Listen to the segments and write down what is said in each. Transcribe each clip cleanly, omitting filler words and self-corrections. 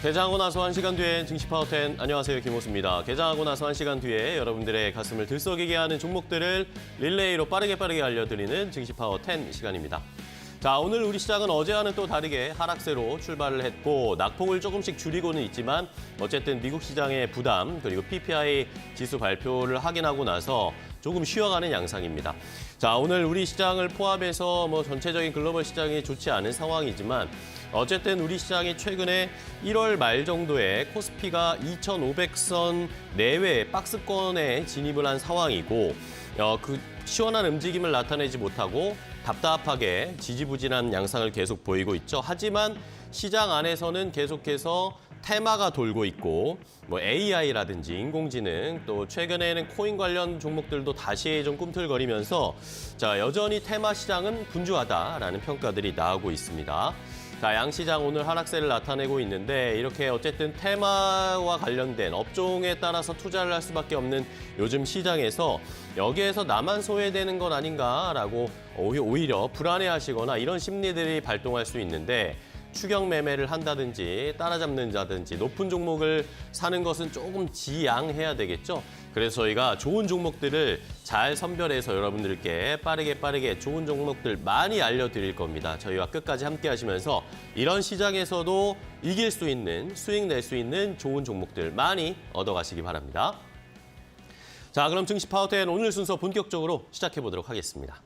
개장하고 나서 1시간 뒤엔 증시 파워10 안녕하세요, 김호수입니다. 개장하고 나서 1시간 뒤에 여러분들의 가슴을 들썩이게 하는 종목들을 릴레이로 빠르게 알려드리는 증시 파워10 시간입니다. 자, 오늘 우리 시장은 어제와는 또 다르게 하락세로 출발을 했고 낙폭을 조금씩 줄이고는 있지만 어쨌든 미국 시장의 부담 그리고 PPI 지수 발표를 확인하고 나서 조금 쉬어가는 양상입니다. 자, 오늘 우리 시장을 포함해서 전체적인 글로벌 시장이 좋지 않은 상황이지만 어쨌든 우리 시장이 최근에 1월 말 정도에 코스피가 2,500선 내외의 박스권에 진입을 한 상황이고 그 시원한 움직임을 나타내지 못하고 답답하게 지지부진한 양상을 계속 보이고 있죠. 하지만 시장 안에서는 계속해서 테마가 돌고 있고 AI라든지 인공지능 또 최근에는 코인 관련 종목들도 다시 좀 꿈틀거리면서 자, 여전히 테마 시장은 분주하다라는 평가들이 나오고 있습니다. 자, 양시장 오늘 하락세를 나타내고 있는데 이렇게 어쨌든 테마와 관련된 업종에 따라서 투자를 할 수밖에 없는 요즘 시장에서 여기에서 나만 소외되는 건 아닌가라고 오히려 불안해하시거나 이런 심리들이 발동할 수 있는데 추격 매매를 한다든지 따라잡는다든지 높은 종목을 사는 것은 조금 지양해야 되겠죠. 그래서 저희가 좋은 종목들을 잘 선별해서 여러분들께 빠르게 좋은 종목들 많이 알려드릴 겁니다. 저희와 끝까지 함께 하시면서 이런 시장에서도 이길 수 있는, 수익 낼 수 있는 좋은 종목들 많이 얻어가시기 바랍니다. 자, 그럼 증시 파워10 오늘 순서 본격적으로 시작해 보도록 하겠습니다.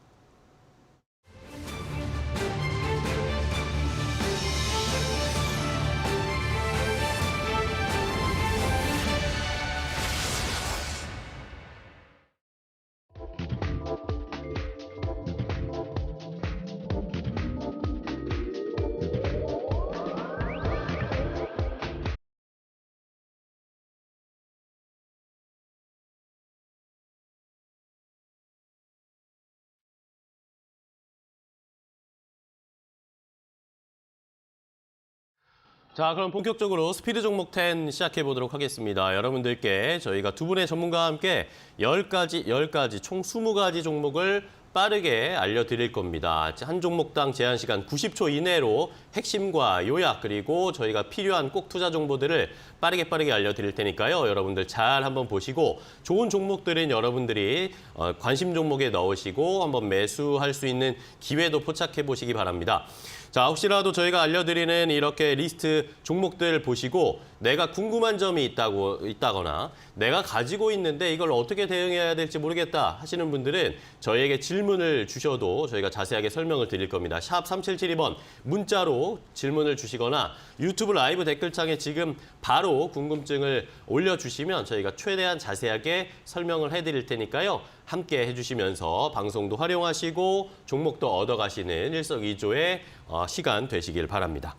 자, 그럼 본격적으로 스피드 종목 10 시작해 보도록 하겠습니다. 여러분들께 저희가 두 분의 전문가와 함께 10가지, 총 20가지 종목을 빠르게 알려드릴 겁니다. 한 종목당 제한 시간 90초 이내로 핵심과 요약 그리고 저희가 필요한 꼭 투자 정보들을 빠르게 알려드릴 테니까요. 여러분들 잘 한번 보시고 좋은 종목들은 여러분들이 관심 종목에 넣으시고 한번 매수할 수 있는 기회도 포착해 보시기 바랍니다. 자, 혹시라도 저희가 알려드리는 이렇게 리스트 종목들 보시고 내가 궁금한 점이 있다거나 내가 가지고 있는데 이걸 어떻게 대응해야 될지 모르겠다 하시는 분들은 저희에게 질문을 주셔도 저희가 자세하게 설명을 드릴 겁니다. 샵 3772번 문자로 질문을 주시거나 유튜브 라이브 댓글창에 지금 바로 궁금증을 올려주시면 저희가 최대한 자세하게 설명을 해드릴 테니까요. 함께 해주시면서 방송도 활용하시고 종목도 얻어가시는 일석이조의 시간 되시길 바랍니다.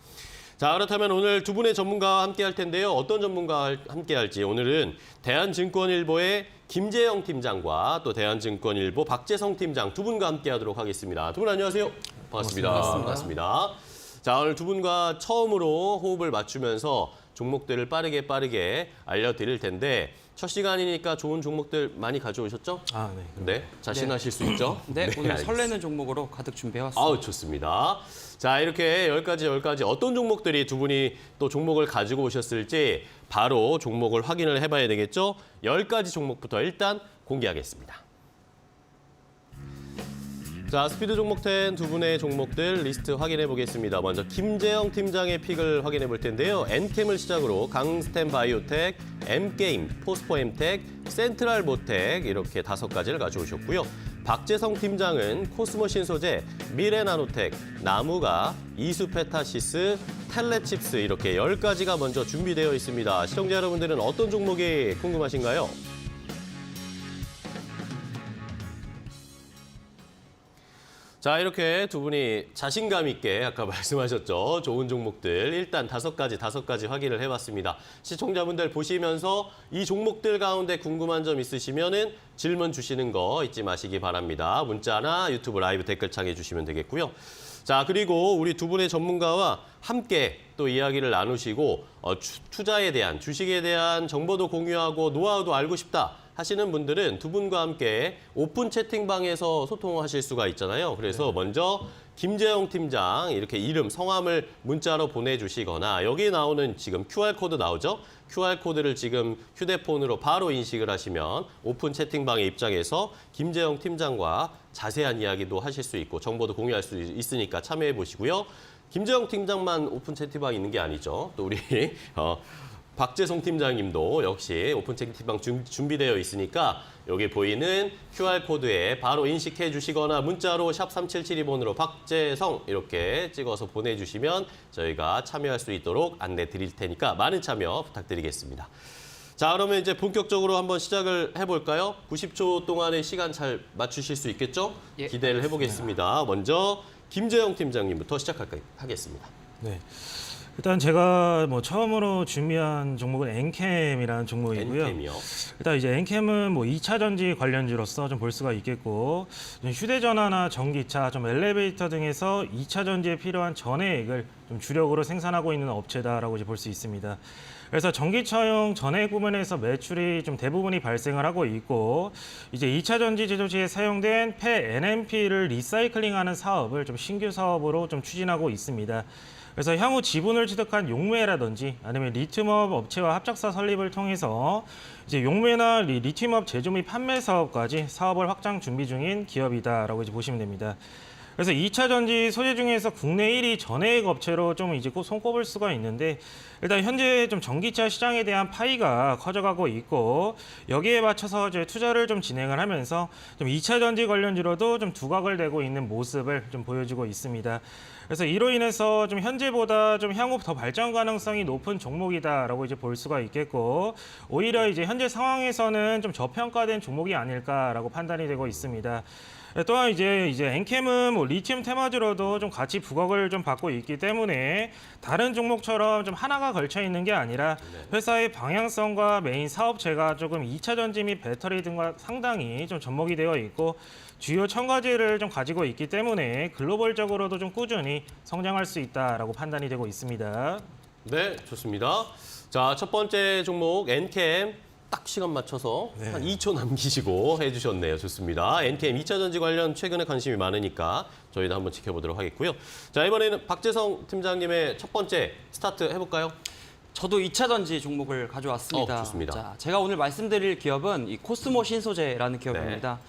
자, 그렇다면 오늘 두 분의 전문가와 함께 할 텐데요. 어떤 전문가와 함께 할지 오늘은 대한증권일보의 김재영 팀장과 또 대한증권일보 박재성 팀장 두 분과 함께 하도록 하겠습니다. 두 분 안녕하세요. 반갑습니다. 반갑습니다. 자, 오늘 두 분과 처음으로 호흡을 맞추면서 종목들을 빠르게 알려드릴 텐데 첫 시간이니까 좋은 종목들 많이 가져오셨죠? 아, 네. 네, 자신하실 수 있죠? 네, 오늘 알겠습니다. 설레는 종목으로 가득 준비해왔습니다. 아우, 좋습니다. 자, 이렇게 10가지 어떤 종목들이 두 분이 또 종목을 가지고 오셨을지 바로 종목을 확인을 해봐야 되겠죠? 10가지 종목부터 일단 공개하겠습니다. 자, 스피드 종목 10 두 분의 종목들 리스트 확인해 보겠습니다. 먼저 김재영 팀장의 픽을 확인해 볼 텐데요. 엔캠을 시작으로 강스템 바이오텍, 엠게임, 포스포엠텍, 센트럴모텍 이렇게 5가지를 가져오셨고요. 박재성 팀장은 코스모 신소재, 미래나노텍, 나무가, 이수페타시스, 텔레칩스 이렇게 10가지가 먼저 준비되어 있습니다. 시청자 여러분들은 어떤 종목이 궁금하신가요? 자, 이렇게 두 분이 자신감 있게 아까 말씀하셨죠. 좋은 종목들 일단 5가지 확인을 해봤습니다. 시청자분들 보시면서 이 종목들 가운데 궁금한 점 있으시면은 질문 주시는 거 잊지 마시기 바랍니다. 문자나 유튜브 라이브 댓글창에 주시면 되겠고요. 자, 그리고 우리 두 분의 전문가와 함께 또 이야기를 나누시고 투자에 대한, 주식에 대한 정보도 공유하고 노하우도 알고 싶다 하시는 분들은 두 분과 함께 오픈 채팅방에서 소통하실 수가 있잖아요. 그래서 먼저 김재영 팀장 이렇게 이름, 성함을 문자로 보내주시거나 여기 나오는 지금 QR코드 나오죠? QR코드를 지금 휴대폰으로 바로 인식을 하시면 오픈 채팅방에 입장해서 김재영 팀장과 자세한 이야기도 하실 수 있고 정보도 공유할 수 있으니까 참여해 보시고요. 김재영 팀장만 오픈 채팅방에 있는 게 아니죠. 또 우리 박재성 팀장님도 역시 오픈 채팅방 준비되어 있으니까 여기 보이는 QR코드에 바로 인식해 주시거나 문자로 샵 3772번으로 박재성 이렇게 찍어서 보내주시면 저희가 참여할 수 있도록 안내 드릴 테니까 많은 참여 부탁드리겠습니다. 자, 그러면 이제 본격적으로 한번 시작을 해볼까요? 90초 동안의 시간 잘 맞추실 수 있겠죠? 예, 기대를 해보겠습니다. 먼저 김재영 팀장님부터 시작하겠습니다. 네. 일단 제가 처음으로 준비한 종목은 엔캠이라는 종목이고요. 엔캠이요? 일단 이제 엔캠은 2차 전지 관련주로서 좀 볼 수가 있겠고, 휴대전화나 전기차, 좀 엘리베이터 등에서 2차 전지에 필요한 전해액을 좀 주력으로 생산하고 있는 업체다라고 볼 수 있습니다. 그래서 전기차용 전해액 부분에서 매출이 좀 대부분이 발생을 하고 있고, 이제 2차 전지 제조 시에 사용된 폐 NMP를 리사이클링하는 사업을 좀 신규 사업으로 좀 추진하고 있습니다. 그래서 향후 지분을 취득한 용매라든지 아니면 리튬업 업체와 합작사 설립을 통해서 이제 용매나 리튬업 제조 및 판매 사업까지 사업을 확장 준비 중인 기업이다라고 이제 보시면 됩니다. 그래서 2차 전지 소재 중에서 국내 1위 전해액 업체로 좀 이제 손꼽을 수가 있는데, 일단 현재 좀 전기차 시장에 대한 파이가 커져가고 있고, 여기에 맞춰서 이제 투자를 좀 진행을 하면서 좀 2차 전지 관련주로도 좀 두각을 내고 있는 모습을 좀 보여주고 있습니다. 그래서 이로 인해서 좀 현재보다 좀 향후 더 발전 가능성이 높은 종목이다라고 이제 볼 수가 있겠고, 오히려 이제 현재 상황에서는 좀 저평가된 종목이 아닐까라고 판단이 되고 있습니다. 또한 이제 엔캠은 리튬 테마주로도 좀 같이 부각을 좀 받고 있기 때문에 다른 종목처럼 좀 하나가 걸쳐 있는 게 아니라 회사의 방향성과 메인 사업체가 조금 2차 전지 및 배터리 등과 상당히 좀 접목이 되어 있고, 주요 첨가제를 좀 가지고 있기 때문에 글로벌적으로도 좀 꾸준히 성장할 수 있다라고 판단이 되고 있습니다. 네, 좋습니다. 자, 첫 번째 종목 엔캠 딱 시간 맞춰서 한 2초 남기시고 해주셨네요. 좋습니다. 엔캠 2차 전지 관련 최근에 관심이 많으니까 저희도 한번 지켜보도록 하겠고요. 자, 이번에는 박재성 팀장님의 첫 번째 스타트 해볼까요? 저도 2차 전지 종목을 가져왔습니다. 좋습니다. 자, 제가 오늘 말씀드릴 기업은 이 코스모 신소재라는 기업입니다.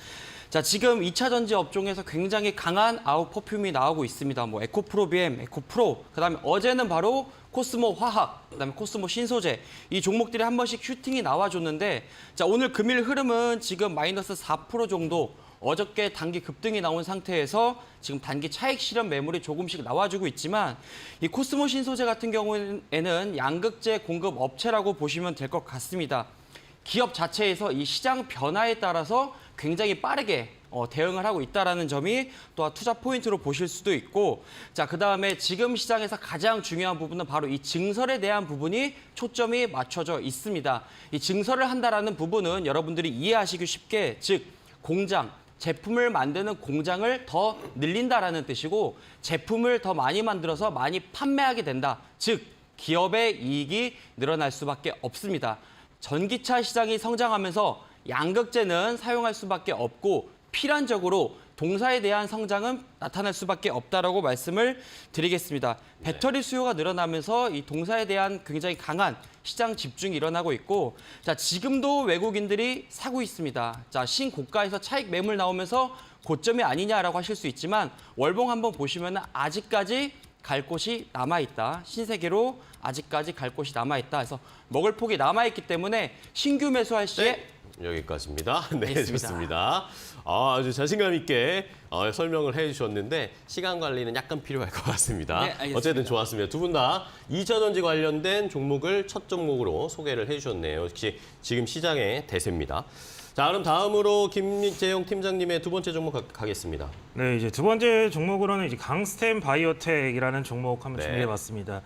자, 지금 2차 전지 업종에서 굉장히 강한 아웃 퍼퓸이 나오고 있습니다. 에코프로 BM, 에코프로, 그다음에 어제는 바로 코스모 화학, 그다음에 코스모 신소재, 이 종목들이 한 번씩 슈팅이 나와줬는데, 자, 오늘 금일 흐름은 지금 마이너스 4% 정도, 어저께 단기 급등이 나온 상태에서 지금 단기 차익 실현 매물이 조금씩 나와주고 있지만, 이 코스모 신소재 같은 경우에는 양극재 공급 업체라고 보시면 될 것 같습니다. 기업 자체에서 이 시장 변화에 따라서 굉장히 빠르게 대응을 하고 있다는 점이 또한 투자 포인트로 보실 수도 있고, 자, 그다음에 지금 시장에서 가장 중요한 부분은 바로 이 증설에 대한 부분이 초점이 맞춰져 있습니다. 이 증설을 한다라는 부분은 여러분들이 이해하시기 쉽게, 즉 공장, 제품을 만드는 공장을 더 늘린다라는 뜻이고, 제품을 더 많이 만들어서 많이 판매하게 된다. 즉 기업의 이익이 늘어날 수밖에 없습니다. 전기차 시장이 성장하면서 양극재는 사용할 수밖에 없고, 필연적으로 동사에 대한 성장은 나타날 수밖에 없다라고 말씀을 드리겠습니다. 배터리 수요가 늘어나면서 이 동사에 대한 굉장히 강한 시장 집중이 일어나고 있고, 자, 지금도 외국인들이 사고 있습니다. 자, 신고가에서 차익 매물 나오면서 고점이 아니냐라고 하실 수 있지만, 월봉 한번 보시면 아직까지 갈 곳이 남아있다. 신세계로 아직까지 갈 곳이 남아있다. 그래서 먹을 폭이 남아있기 때문에 신규 매수할 시에 여기까지입니다. 네, 있습니다. 좋습니다. 아주 자신감 있게 설명을 해주셨는데 시간 관리는 약간 필요할 것 같습니다. 네, 알겠습니다. 어쨌든 좋았습니다. 두 분 다 2차 전지 관련된 종목을 첫 종목으로 소개를 해주셨네요. 역시 지금 시장의 대세입니다. 자, 그럼 다음으로 김재영 팀장님의 두 번째 종목 가겠습니다. 네, 이제 두 번째 종목으로는 이제 강스템 바이오텍이라는 종목 한번 네. 준비해봤습니다.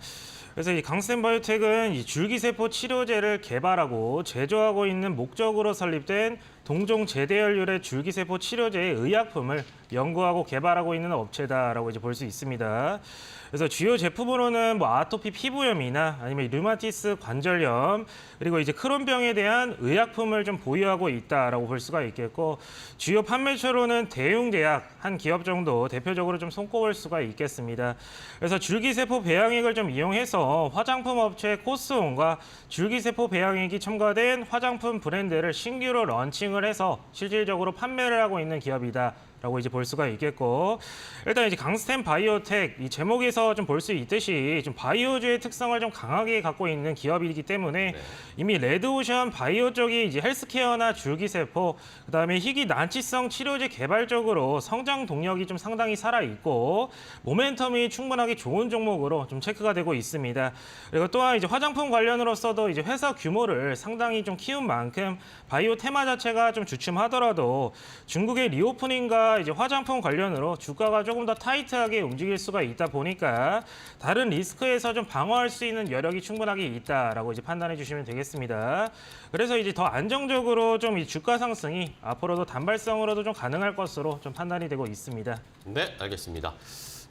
그래서 이 강스템 바이오텍은 이 줄기세포 치료제를 개발하고 제조하고 있는 목적으로 설립된 동종 제대혈률의 줄기세포 치료제의 의약품을 연구하고 개발하고 있는 업체다라고 이제 볼 수 있습니다. 그래서 주요 제품으로는 뭐 아토피 피부염이나 아니면 류마티스 관절염 그리고 이제 크론병에 대한 의약품을 좀 보유하고 있다라고 볼 수가 있겠고 주요 판매처로는 대웅제약 한 기업 정도 대표적으로 좀 손꼽을 수가 있겠습니다. 그래서 줄기세포 배양액을 좀 이용해서 화장품 업체 코스온과 줄기세포 배양액이 첨가된 화장품 브랜드를 신규로 런칭을 해서 실질적으로 판매를 하고 있는 기업이다. 라고 이제 볼 수가 있겠고 일단 이제 강스템 바이오텍 이 제목에서 좀 볼 수 있듯이 좀 바이오주의 특성을 좀 강하게 갖고 있는 기업이기 때문에 이미 레드오션 바이오 쪽이 이제 헬스케어나 줄기세포 그다음에 희귀 난치성 치료제 개발 쪽으로 성장 동력이 좀 상당히 살아 있고 모멘텀이 충분하게 좋은 종목으로 좀 체크가 되고 있습니다. 그리고 또한 이제 화장품 관련으로서도 이제 회사 규모를 상당히 좀 키운 만큼 바이오 테마 자체가 좀 주춤하더라도 중국의 리오프닝과 이제 화장품 관련으로 주가가 조금 더 타이트하게 움직일 수가 있다 보니까 다른 리스크에서 좀 방어할 수 있는 여력이 충분하게 있다라고 이제 판단해 주시면 되겠습니다. 그래서 이제 더 안정적으로 좀 이 주가 상승이 앞으로도 단발성으로도 좀 가능할 것으로 좀 판단이 되고 있습니다. 네, 알겠습니다.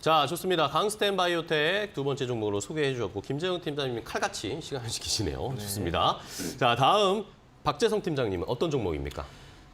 자, 좋습니다. 강스템 바이오텍 두 번째 종목으로 소개해 주셨고 김재영 팀장님이 칼같이 시간을 지키시네요. 좋습니다. 자, 다음 박재성 팀장님은 어떤 종목입니까?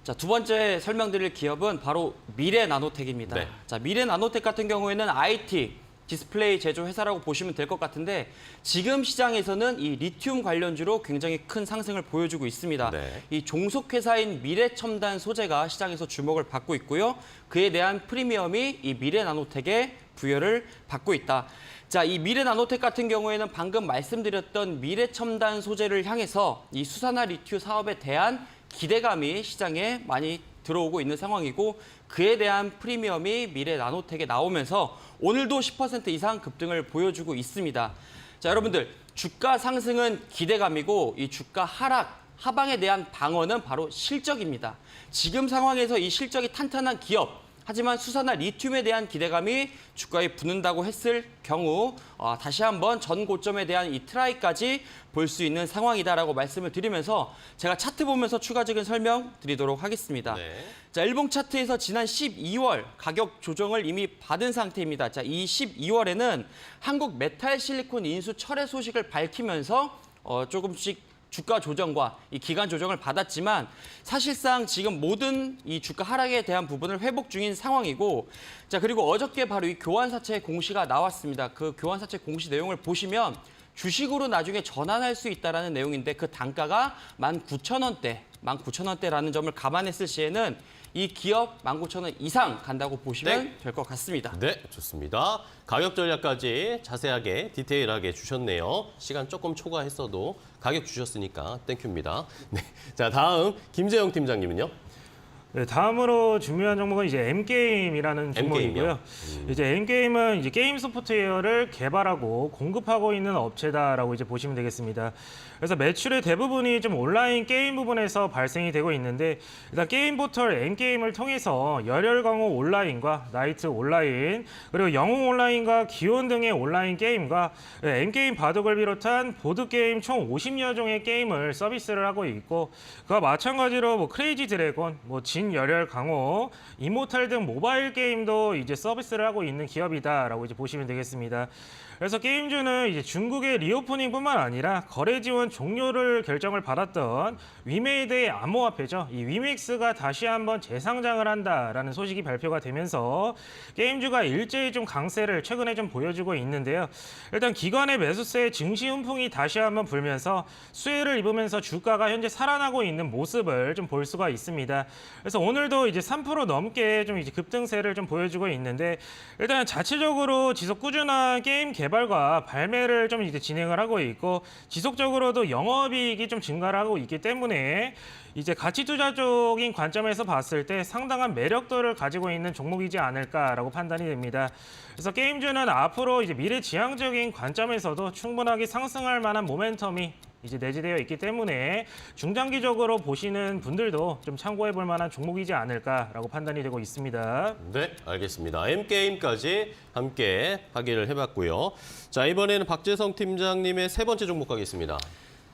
자, 두 번째 설명드릴 기업은 바로 미래나노텍입니다. 네. 자, 미래나노텍 같은 경우에는 IT, 디스플레이 제조 회사라고 보시면 될 것 같은데 지금 시장에서는 이 리튬 관련주로 굉장히 큰 상승을 보여주고 있습니다. 네. 이 종속회사인 미래첨단 소재가 시장에서 주목을 받고 있고요. 그에 대한 프리미엄이 이 미래나노텍에 부여를 받고 있다. 자, 이 미래나노텍 같은 경우에는 방금 말씀드렸던 미래첨단 소재를 향해서 이 수산화 리튬 사업에 대한 기대감이 시장에 많이 들어오고 있는 상황이고 그에 대한 프리미엄이 미래나노텍에 나오면서 오늘도 10% 이상 급등을 보여주고 있습니다. 자, 여러분들 주가 상승은 기대감이고 이 주가 하방에 대한 방어는 바로 실적입니다. 지금 상황에서 이 실적이 탄탄한 기업 하지만 수산화 리튬에 대한 기대감이 주가에 붙는다고 했을 경우 다시 한번 전 고점에 대한 이 트라이까지 볼 수 있는 상황이다라고 말씀을 드리면서 제가 차트 보면서 추가적인 설명 드리도록 하겠습니다. 네. 자, 일봉 차트에서 지난 12월 가격 조정을 이미 받은 상태입니다. 자, 이 12월에는 한국 메탈 실리콘 인수 철회 소식을 밝히면서 조금씩 주가 조정과 이 기간 조정을 받았지만 사실상 지금 모든 이 주가 하락에 대한 부분을 회복 중인 상황이고 자, 그리고 어저께 바로 이 교환사채 공시가 나왔습니다. 그 교환사채 공시 내용을 보시면 주식으로 나중에 전환할 수 있다는 내용인데 그 단가가 19,000원대라는 점을 감안했을 시에는 이 기업 19,000원 이상 간다고 보시면 네. 될 것 같습니다. 네, 좋습니다. 가격 전략까지 자세하게 디테일하게 주셨네요. 시간 조금 초과했어도 가격 주셨으니까 땡큐입니다. 네, 자, 다음 김재영 팀장님은요? 네, 다음으로 중요한 종목은 이제 M게임이라는 종목이고요. 이제 M게임은 이제 게임 소프트웨어를 개발하고 공급하고 있는 업체다라고 이제 보시면 되겠습니다. 그래서 매출의 대부분이 좀 온라인 게임 부분에서 발생이 되고 있는데 일단 게임 포털 M게임을 통해서 열혈 강호 온라인과 나이트 온라인 그리고 영웅 온라인과 기온 등의 온라인 게임과 M게임 바둑을 비롯한 보드게임 총 50여 종의 게임을 서비스를 하고 있고 그와 마찬가지로 뭐 크레이지 드래곤, 뭐 열혈 강호, 이모탈 등 모바일 게임도 이제 서비스를 하고 있는 기업이다라고 이제 보시면 되겠습니다. 그래서 게임주는 이제 중국의 리오프닝뿐만 아니라 거래 지원 종료를 결정을 받았던 위메이드의 암호화폐죠. 이 위믹스가 다시 한번 재상장을 한다라는 소식이 발표가 되면서 게임주가 일제히 좀 강세를 최근에 좀 보여주고 있는데요. 일단 기관의 매수세의 증시 훈풍이 다시 한번 불면서 수혜를 입으면서 주가가 현재 살아나고 있는 모습을 좀 볼 수가 있습니다. 그래서 오늘도 이제 3% 넘게 좀 이제 급등세를 좀 보여주고 있는데 일단 자체적으로 지속 꾸준한 게임 개발과 발매를 좀 이제 진행을 하고 있고 지속적으로도 영업이익이 좀 증가를 하고 있기 때문에 이제 가치 투자 쪽인 관점에서 봤을 때 상당한 매력도를 가지고 있는 종목이지 않을까라고 판단이 됩니다. 그래서 게임주는 앞으로 이제 미래지향적인 관점에서도 충분하게 상승할 만한 모멘텀이 이제 내재되어 있기 때문에 중장기적으로 보시는 분들도 좀 참고해 볼 만한 종목이지 않을까라고 판단이 되고 있습니다. 네, 알겠습니다. M게임까지 함께 확인을 해봤고요. 자, 이번에는 박재성 팀장님의 세 번째 종목 가겠습니다.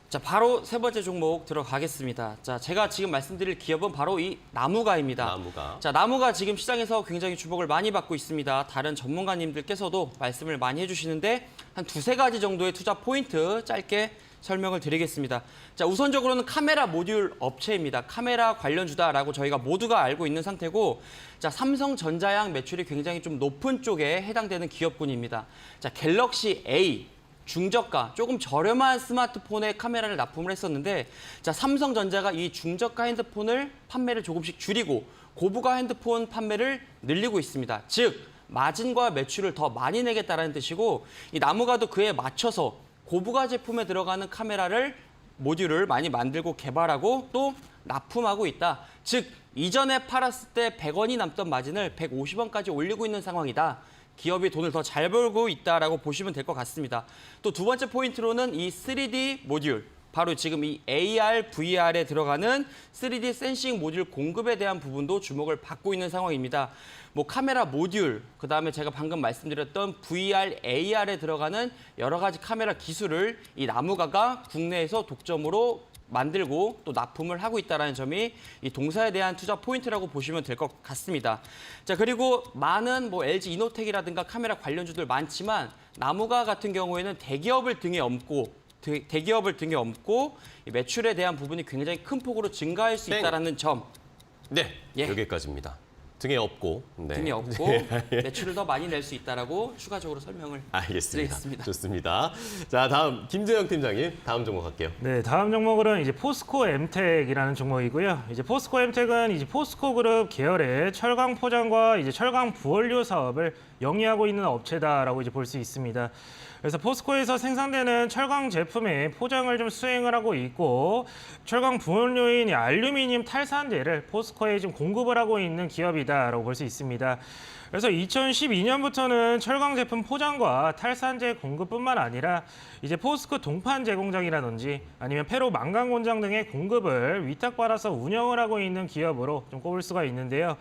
자, 바로 세 번째 종목 들어가겠습니다. 자, 제가 지금 말씀드릴 기업은 바로 이 나무가입니다. 나무가. 자, 나무가 지금 시장에서 굉장히 주목을 많이 받고 있습니다. 다른 전문가님들께서도 말씀을 많이 해주시는데 한 두세 가지 정도의 투자 포인트 짧게 설명을 드리겠습니다. 자, 우선적으로는 카메라 모듈 업체입니다. 카메라 관련주다라고 저희가 모두가 알고 있는 상태고, 자, 삼성전자양 매출이 굉장히 좀 높은 쪽에 해당되는 기업군입니다. 자, 갤럭시 A 중저가, 조금 저렴한 스마트폰에 카메라를 납품을 했었는데, 자, 삼성전자가 이 중저가 핸드폰을 판매를 조금씩 줄이고 고부가 핸드폰 판매를 늘리고 있습니다. 즉, 마진과 매출을 더 많이 내겠다는 뜻이고, 이 나무가도 그에 맞춰서 고부가 제품에 들어가는 카메라를 모듈을 많이 만들고 개발하고 또 납품하고 있다. 즉, 이전에 팔았을 때 100원이 남던 마진을 150원까지 올리고 있는 상황이다. 기업이 돈을 더 잘 벌고 있다라고 보시면 될 것 같습니다. 또 두 번째 포인트로는 이 3D 모듈, 바로 지금 이 AR, VR에 들어가는 3D 센싱 모듈 공급에 대한 부분도 주목을 받고 있는 상황입니다. 뭐 카메라 모듈, 그다음에 제가 방금 말씀드렸던 VR, AR에 들어가는 여러 가지 카메라 기술을 이 나무가가 국내에서 독점으로 만들고 또 납품을 하고 있다는 점이 이 동사에 대한 투자 포인트라고 보시면 될 것 같습니다. 자, 그리고 많은 뭐 LG 이노텍이라든가 카메라 관련주들 많지만 나무가 같은 경우에는 대기업을 등에 업고 이 매출에 대한 부분이 굉장히 큰 폭으로 증가할 수 있다는 점. 네, 예. 여기까지입니다. 등에 업고. 네. 등에 업고 매출을 더 많이 낼 수 있다라고 추가적으로 설명을 알겠습니다. 드리겠습니다. 좋습니다. 자, 다음 김재영 팀장님, 다음 종목 갈게요. 네, 다음 종목은 이제 포스코 엠텍이라는 종목이고요. 이제 포스코 엠텍은 이제 포스코 그룹 계열의 철강 포장과 이제 철강 부원료 사업을 영위하고 있는 업체다라고 이제 볼 수 있습니다. 그래서 포스코에서 생산되는 철강 제품의 포장을 좀 수행을 하고 있고, 철강 부원료인 이 알루미늄 탈산제를 포스코에 좀 공급을 하고 있는 기업이다라고 볼 수 있습니다. 그래서 2012년부터는 철강 제품 포장과 탈산제 공급뿐만 아니라 이제 포스코 동판 제공장이라든지 아니면 페로 망간 공장 등의 공급을 위탁받아서 운영을 하고 있는 기업으로 좀 꼽을 수가 있는데요.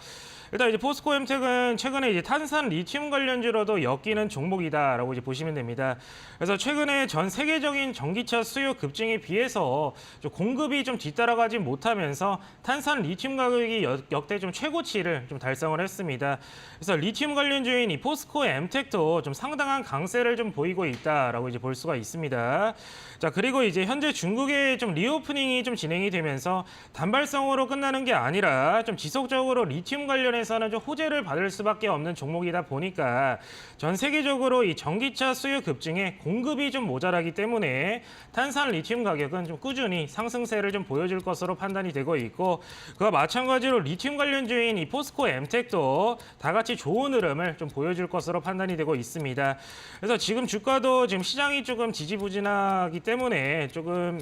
일단 이제 포스코 엠텍은 최근에 이제 탄산 리튬 관련주로도 엮이는 종목이다라고 이제 보시면 됩니다. 그래서 최근에 전 세계적인 전기차 수요 급증에 비해서 좀 공급이 좀 뒤따라가지 못하면서 탄산 리튬 가격이 역대 좀 최고치를 좀 달성을 했습니다. 그래서 리튬 관련주인 이 포스코 엠텍도 좀 상당한 강세를 좀 보이고 있다라고 이제 볼 수가 있습니다. 자, 그리고 이제 현재 중국의 좀 리오프닝이 좀 진행이 되면서 단발성으로 끝나는 게 아니라 좀 지속적으로 리튬 관련해서는 좀 호재를 받을 수밖에 없는 종목이다 보니까 전 세계적으로 이 전기차 수요 급증에 공급이 좀 모자라기 때문에 탄산 리튬 가격은 좀 꾸준히 상승세를 좀 보여줄 것으로 판단이 되고 있고, 그와 마찬가지로 리튬 관련주인 이 포스코 엠텍도 다 같이 좋은 흐름을 좀 보여줄 것으로 판단이 되고 있습니다. 그래서 지금 주가도 지금 시장이 조금 지지부진하기 때문에 조금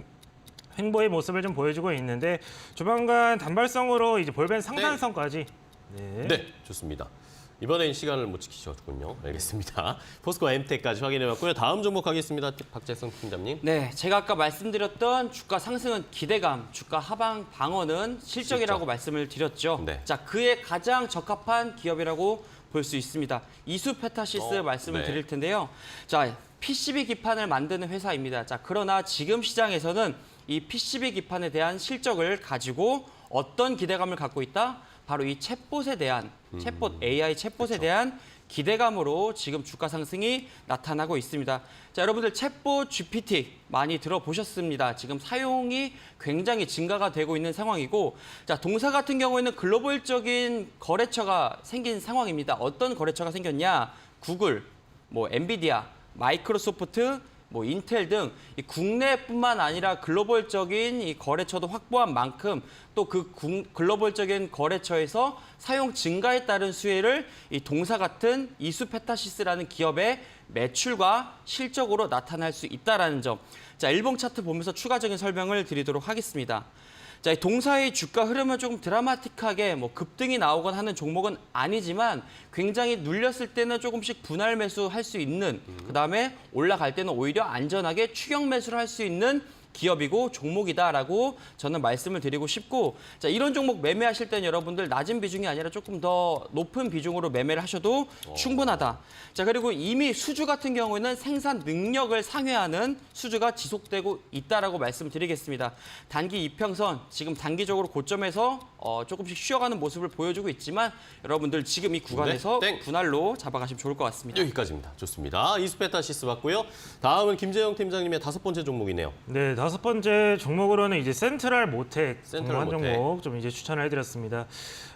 횡보의 모습을 좀 보여주고 있는데, 조만간 단발성으로 이제 볼벤 상단선까지. 네, 좋습니다. 이번엔 시간을 못 지키셨군요. 알겠습니다. 포스코 엠텍까지 확인해봤고요. 다음 종목 가겠습니다. 박재성 팀장님. 네, 제가 아까 말씀드렸던 주가 상승은 기대감, 주가 하방 방어는 실적이라고 실적. 말씀을 드렸죠. 네. 자, 그에 가장 적합한 기업이라고 볼 수 있습니다. 이수페타시스 말씀을 네. 드릴 텐데요. 자, PCB 기판을 만드는 회사입니다. 자, 그러나 지금 시장에서는 이 PCB 기판에 대한 실적을 가지고 어떤 기대감을 갖고 있다? 바로 이 챗봇에 대한 챗봇 AI 챗봇에 대한 기대감으로 지금 주가 상승이 나타나고 있습니다. 자, 여러분들 챗봇 GPT 많이 들어보셨습니다. 지금 사용이 굉장히 증가가 되고 있는 상황이고, 자, 동사 같은 경우에는 글로벌적인 거래처가 생긴 상황입니다. 어떤 거래처가 생겼냐? 구글, 뭐 엔비디아, 마이크로소프트, 뭐 인텔 등 이 국내뿐만 아니라 글로벌적인 이 거래처도 확보한 만큼 또 그 글로벌적인 거래처에서 사용 증가에 따른 수혜를 이 동사 같은 이수페타시스라는 기업의 매출과 실적으로 나타날 수 있다는 점. 자, 일봉 차트 보면서 추가적인 설명을 드리도록 하겠습니다. 자, 이 동사의 주가 흐름은 조금 드라마틱하게 뭐 급등이 나오거나 하는 종목은 아니지만 굉장히 눌렸을 때는 조금씩 분할 매수할 수 있는, 그다음에 올라갈 때는 오히려 안전하게 추격 매수를 할 수 있는 기업이고 종목이다라고 저는 말씀을 드리고 싶고, 자, 이런 종목 매매하실 때는 여러분들 낮은 비중이 아니라 조금 더 높은 비중으로 매매를 하셔도 충분하다. 자, 그리고 이미 수주 같은 경우에는 생산 능력을 상회하는 수주가 지속되고 있다라고 말씀드리겠습니다. 단기 이평선 지금 단기적으로 고점에서 조금씩 쉬어가는 모습을 보여주고 있지만 여러분들 지금 이 구간에서 네, 땡. 분할로 잡아가시면 좋을 것 같습니다. 여기까지입니다. 좋습니다. 이수페타시스 봤고요. 다음은 김재영 팀장님의 5번째 종목이네요. 네, 5번째 종목으로는 이제 센트럴 모텍 센트럴 한 모텍. 종목 좀 이제 추천을 해드렸습니다.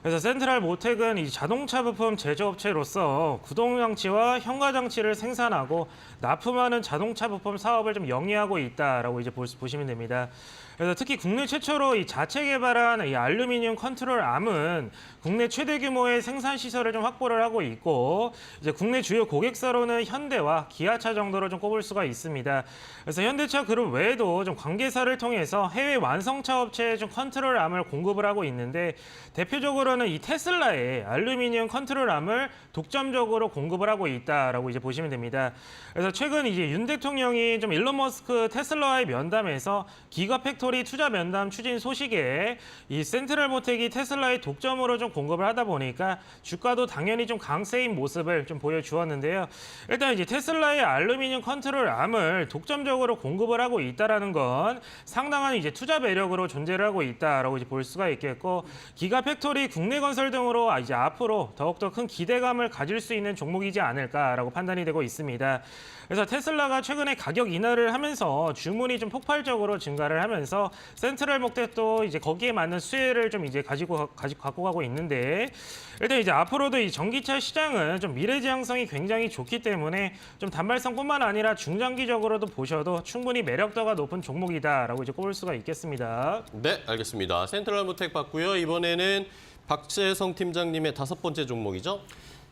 그래서 센트럴 모텍은 이 자동차 부품 제조업체로서 구동장치와 현가장치를 생산하고 납품하는 자동차 부품 사업을 좀 영위하고 있다라고 이제 보시면 됩니다. 그래서 특히 국내 최초로 이 자체 개발한 이 알루미늄 컨트롤 암은 국내 최대 규모의 생산 시설을 좀 확보를 하고 있고, 이제 국내 주요 고객사로는 현대와 기아차 정도로 좀 꼽을 수가 있습니다. 그래서 현대차 그룹 외에도 좀 관계사를 통해서 해외 완성차 업체에 좀 컨트롤 암을 공급을 하고 있는데, 대표적으로는 이 테슬라의 알루미늄 컨트롤 암을 독점적으로 공급을 하고 있다라고 이제 보시면 됩니다. 그래서 최근 이제 윤 대통령이 좀 일론 머스크 테슬라와의 면담에서 기가 팩토리 투자 면담 추진 소식에 이 센트럴 모텍이 테슬라의 독점으로 좀 공급을 하다 보니까 주가도 당연히 좀 강세인 모습을 좀 보여주었는데요. 일단 이제 테슬라의 알루미늄 컨트롤 암을 독점적으로 공급을 하고 있다라는 건 상당한 이제 투자 매력으로 존재를 하고 있다라고 이제 볼 수가 있겠고, 기가 팩토리 국내 건설 등으로 이제 앞으로 더욱더 큰 기대감을 가질 수 있는 종목이지 않을까라고 판단이 되고 있습니다. 그래서 테슬라가 최근에 가격 인하를 하면서 주문이 좀 폭발적으로 증가를 하면서 센트럴 모텍도 이제 거기에 맞는 수혜를 좀 이제 갖고 가고 있는데, 일단 이제 앞으로도 이 전기차 시장은 좀 미래지향성이 굉장히 좋기 때문에 좀 단발성뿐만 아니라 중장기적으로도 보셔도 충분히 매력도가 높은 종목이다라고 이제 꼽을 수가 있겠습니다. 네, 알겠습니다. 센트럴 모텍 봤고요. 이번에는 박재성 팀장님의 5번째 종목이죠.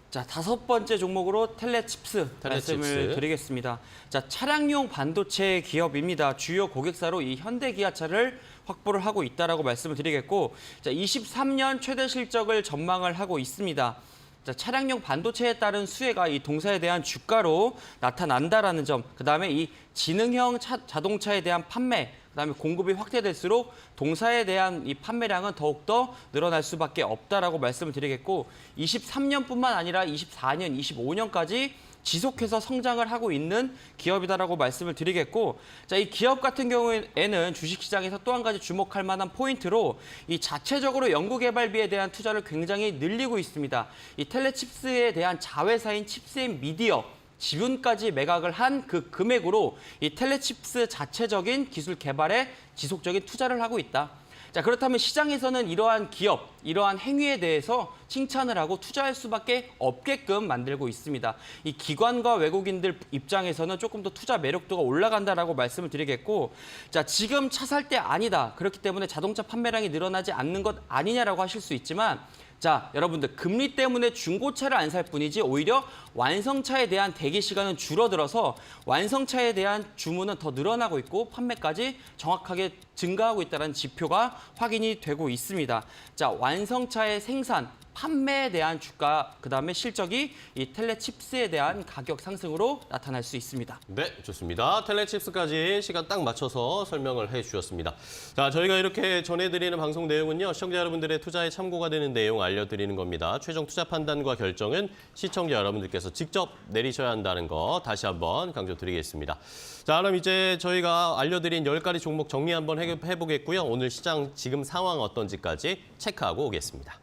자, 5번째 종목으로 텔레칩스 말씀을 드리겠습니다. 자, 차량용 반도체 기업입니다. 주요 고객사로 이 현대기아차를 확보를 하고 있다라고 말씀을 드리겠고, 자, 23년 최대 실적을 전망을 하고 있습니다. 자, 차량용 반도체에 따른 수혜가 이 동사에 대한 주가로 나타난다라는 점, 그다음에 이 지능형 자동차에 대한 판매, 그다음에 공급이 확대될수록 동사에 대한 이 판매량은 더욱더 늘어날 수밖에 없다라고 말씀을 드리겠고, 23년뿐만 아니라 24년, 25년까지 지속해서 성장을 하고 있는 기업이다라고 말씀을 드리겠고, 자, 이 기업 같은 경우에는 주식시장에서 또 한 가지 주목할 만한 포인트로 이 자체적으로 연구개발비에 대한 투자를 굉장히 늘리고 있습니다. 이 텔레칩스에 대한 자회사인 칩스앤미디어 지분까지 매각을 한 그 금액으로 이 텔레칩스 자체적인 기술 개발에 지속적인 투자를 하고 있다. 자, 그렇다면 시장에서는 이러한 기업, 이러한 행위에 대해서 칭찬을 하고 투자할 수밖에 없게끔 만들고 있습니다. 이 기관과 외국인들 입장에서는 조금 더 투자 매력도가 올라간다라고 말씀을 드리겠고, 자, 지금 차 살 때 아니다. 그렇기 때문에 자동차 판매량이 늘어나지 않는 것 아니냐라고 하실 수 있지만, 자, 여러분들 금리 때문에 중고차를 안 살 뿐이지 오히려 완성차에 대한 대기 시간은 줄어들어서 완성차에 대한 주문은 더 늘어나고 있고 판매까지 정확하게 증가하고 있다는 지표가 확인이 되고 있습니다. 자, 완성차의 생산, 판매에 대한 주가, 그다음에 실적이 이 텔레칩스에 대한 가격 상승으로 나타날 수 있습니다. 네, 좋습니다. 텔레칩스까지 시간 딱 맞춰서 설명을 해주셨습니다. 자, 저희가 이렇게 전해드리는 방송 내용은요, 시청자 여러분들의 투자에 참고가 되는 내용 알려드리는 겁니다. 최종 투자 판단과 결정은 시청자 여러분들께서 직접 내리셔야 한다는 거 다시 한번 강조드리겠습니다. 자, 그럼 이제 저희가 알려드린 10가지 종목 정리 한번 해보겠고요. 오늘 시장 지금 상황 어떤지까지 체크하고 오겠습니다.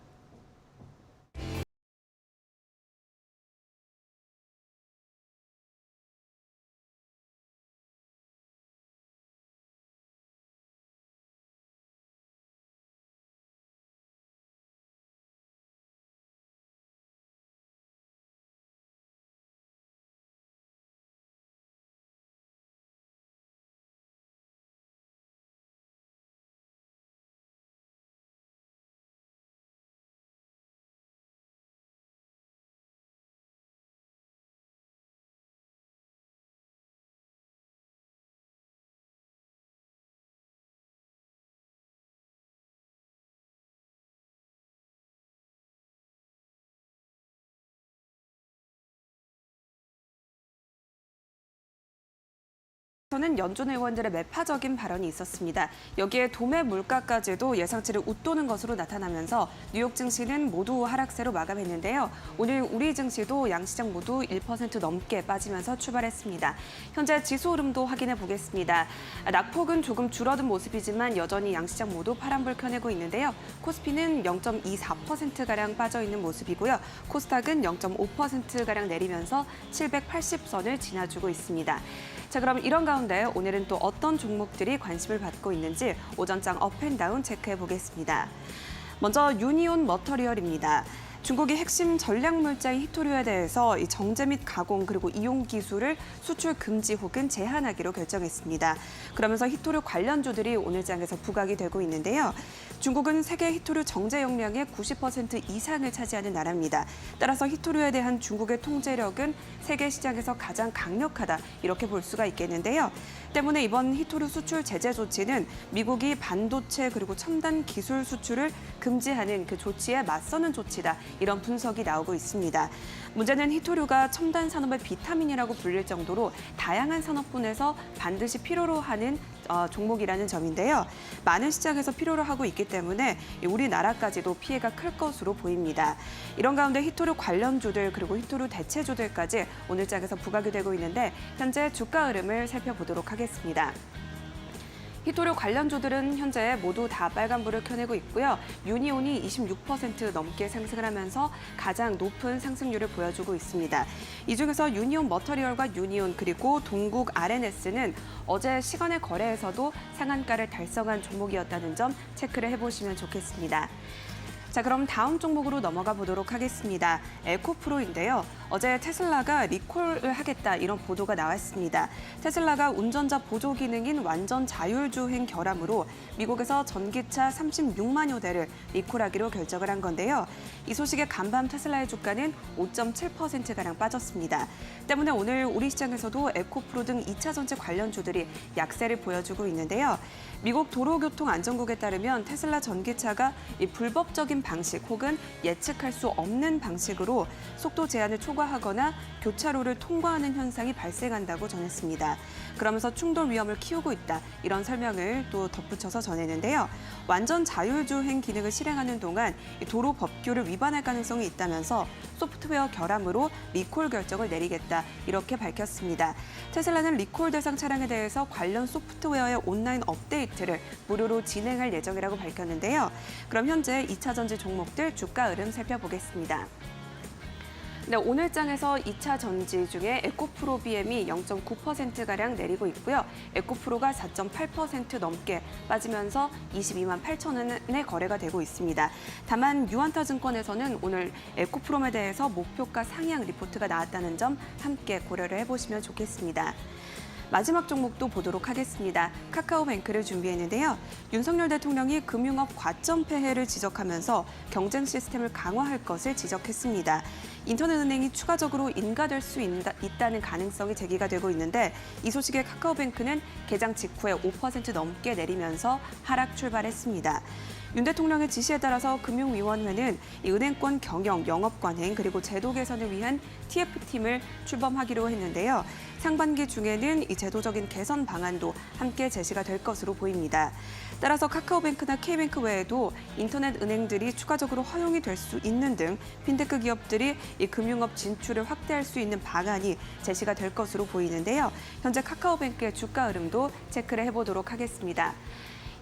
저는 연준 의원들의 매파적인 발언이 있었습니다. 여기에 도매 물가까지도 예상치를 웃도는 것으로 나타나면서 뉴욕 증시는 모두 하락세로 마감했는데요. 오늘 우리 증시도 양시장 모두 1% 넘게 빠지면서 출발했습니다. 현재 지수 흐름도 확인해 보겠습니다. 낙폭은 조금 줄어든 모습이지만 여전히 양시장 모두 파란불 켜내고 있는데요. 코스피는 0.24%가량 빠져 있는 모습이고요. 코스닥은 0.5%가량 내리면서 780선을 지나주고 있습니다. 자, 그럼 이런 가운데 오늘은 또 어떤 종목들이 관심을 받고 있는지 오전장 업앤다운 체크해 보겠습니다. 먼저 유니온 머터리얼입니다. 중국이 핵심 전략 물자인 히토류에 대해서 이 정제 및 가공 그리고 이용 기술을 수출 금지 혹은 제한하기로 결정했습니다. 그러면서 히토류 관련주들이 오늘 장에서 부각이 되고 있는데요. 중국은 세계 히토류 정제 용량의 90% 이상을 차지하는 나라입니다. 따라서 히토류에 대한 중국의 통제력은 세계 시장에서 가장 강력하다 이렇게 볼 수가 있겠는데요. 때문에 이번 히토류 수출 제재 조치는 미국이 반도체 그리고 첨단 기술 수출을 금지하는 그 조치에 맞서는 조치다. 이런 분석이 나오고 있습니다. 문제는 히토류가 첨단 산업의 비타민이라고 불릴 정도로 다양한 산업군에서 반드시 필요로 하는 종목이라는 점인데요. 많은 시장에서 필요로 하고 있기 때문에 우리나라까지도 피해가 클 것으로 보입니다. 이런 가운데 히토류 관련주들 그리고 히토류 대체주들까지 오늘 장에서 부각이 되고 있는데 현재 주가 흐름을 살펴보도록 하겠습니다. 히토류 관련주들은 현재 모두 다 빨간불을 켜내고 있고요. 유니온이 26% 넘게 상승을 하면서 가장 높은 상승률을 보여주고 있습니다. 이 중에서 유니온 머터리얼과 유니온 그리고 동국 RNS는 어제 시간의 거래에서도 상한가를 달성한 종목이었다는 점 체크를 해보시면 좋겠습니다. 자, 그럼 다음 종목으로 넘어가 보도록 하겠습니다. 에코프로인데요. 어제 테슬라가 리콜을 하겠다 이런 보도가 나왔습니다. 테슬라가 운전자 보조 기능인 완전 자율주행 결함으로 미국에서 전기차 36만여 대를 리콜하기로 결정을 한 건데요. 이 소식에 간밤 테슬라의 주가는 5.7%가량 빠졌습니다. 때문에 오늘 우리 시장에서도 에코프로 등 2차 전지 관련주들이 약세를 보여주고 있는데요. 미국 도로교통안전국에 따르면 테슬라 전기차가 이 불법적인 방식 혹은 예측할 수 없는 방식으로 속도 제한을 초과하거나 교차로를 통과하는 현상이 발생한다고 전했습니다. 그러면서 충돌 위험을 키우고 있다. 이런 설명을 또 덧붙여서 전했는데요. 완전 자율주행 기능을 실행하는 동안 도로 법규를 위반할 가능성이 있다면서 소프트웨어 결함으로 리콜 결정을 내리겠다. 이렇게 밝혔습니다. 테슬라는 리콜 대상 차량에 대해서 관련 소프트웨어의 온라인 업데이트를 무료로 진행할 예정이라고 밝혔는데요. 그럼 현재 2차 전지 종목들 주가 흐름 살펴보겠습니다. 네, 오늘 장에서 2차 전지 중에 에코프로 BM이 0.9%가량 내리고 있고요. 에코프로가 4.8% 넘게 빠지면서 22만 8천 원에 거래가 되고 있습니다. 다만 유한타증권에서는 오늘 에코프롬에 대해서 목표가 상향 리포트가 나왔다는 점 함께 고려를 해보시면 좋겠습니다. 마지막 종목도 보도록 하겠습니다. 카카오뱅크를 준비했는데요. 윤석열 대통령이 금융업 과점 폐해를 지적하면서 경쟁 시스템을 강화할 것을 지적했습니다. 인터넷은행이 추가적으로 인가될 수 있다는 가능성이 제기가 되고 있는데 이 소식에 카카오뱅크는 개장 직후에 5% 넘게 내리면서 하락 출발했습니다. 윤 대통령의 지시에 따라서 금융위원회는 이 은행권 경영, 영업관행 그리고 제도 개선을 위한 TF팀을 출범하기로 했는데요. 상반기 중에는 이 제도적인 개선 방안도 함께 제시가 될 것으로 보입니다. 따라서 카카오뱅크나 K뱅크 외에도 인터넷 은행들이 추가적으로 허용이 될 수 있는 등 핀테크 기업들이 이 금융업 진출을 확대할 수 있는 방안이 제시가 될 것으로 보이는데요. 현재 카카오뱅크의 주가 흐름도 체크를 해보도록 하겠습니다.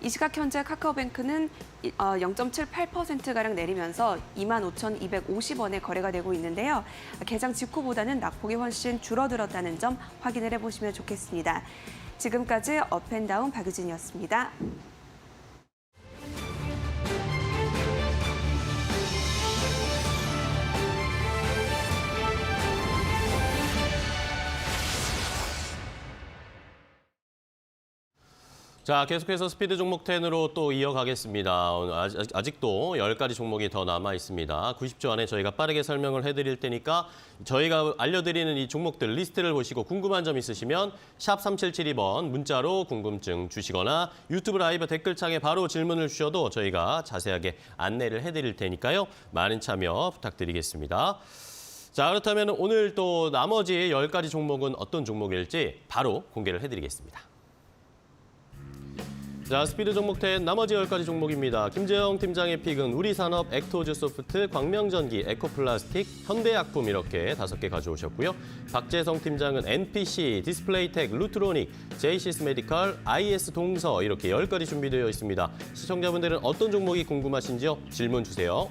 이 시각 현재 카카오뱅크는 0.78%가량 내리면서 25,250원에 거래가 되고 있는데요. 개장 직후보다는 낙폭이 훨씬 줄어들었다는 점 확인을 해보시면 좋겠습니다. 지금까지 업앤다운 박유진이었습니다. 자, 계속해서 스피드 종목 10으로 또 이어가겠습니다. 오늘 아직도 10가지 종목이 더 남아 있습니다. 90초 안에 저희가 빠르게 설명을 해드릴 테니까 저희가 알려드리는 이 종목들 리스트를 보시고 궁금한 점 있으시면 샵 3772번 문자로 궁금증 주시거나 유튜브 라이브 댓글창에 바로 질문을 주셔도 저희가 자세하게 안내를 해드릴 테니까요. 많은 참여 부탁드리겠습니다. 자, 그렇다면 오늘 또 나머지 10가지 종목은 어떤 종목일지 바로 공개를 해드리겠습니다. 자, 스피드 종목 10 나머지 10가지 종목입니다. 김재영 팀장의 픽은 우리산업, 액토즈소프트, 광명전기, 에코플라스틱, 현대약품 이렇게 5개 가져오셨고요. 박재성 팀장은 NPC, 디스플레이텍, 루트로닉, 제이시스메디컬, IS동서 이렇게 10가지 준비되어 있습니다. 시청자분들은 어떤 종목이 궁금하신지요? 질문 주세요.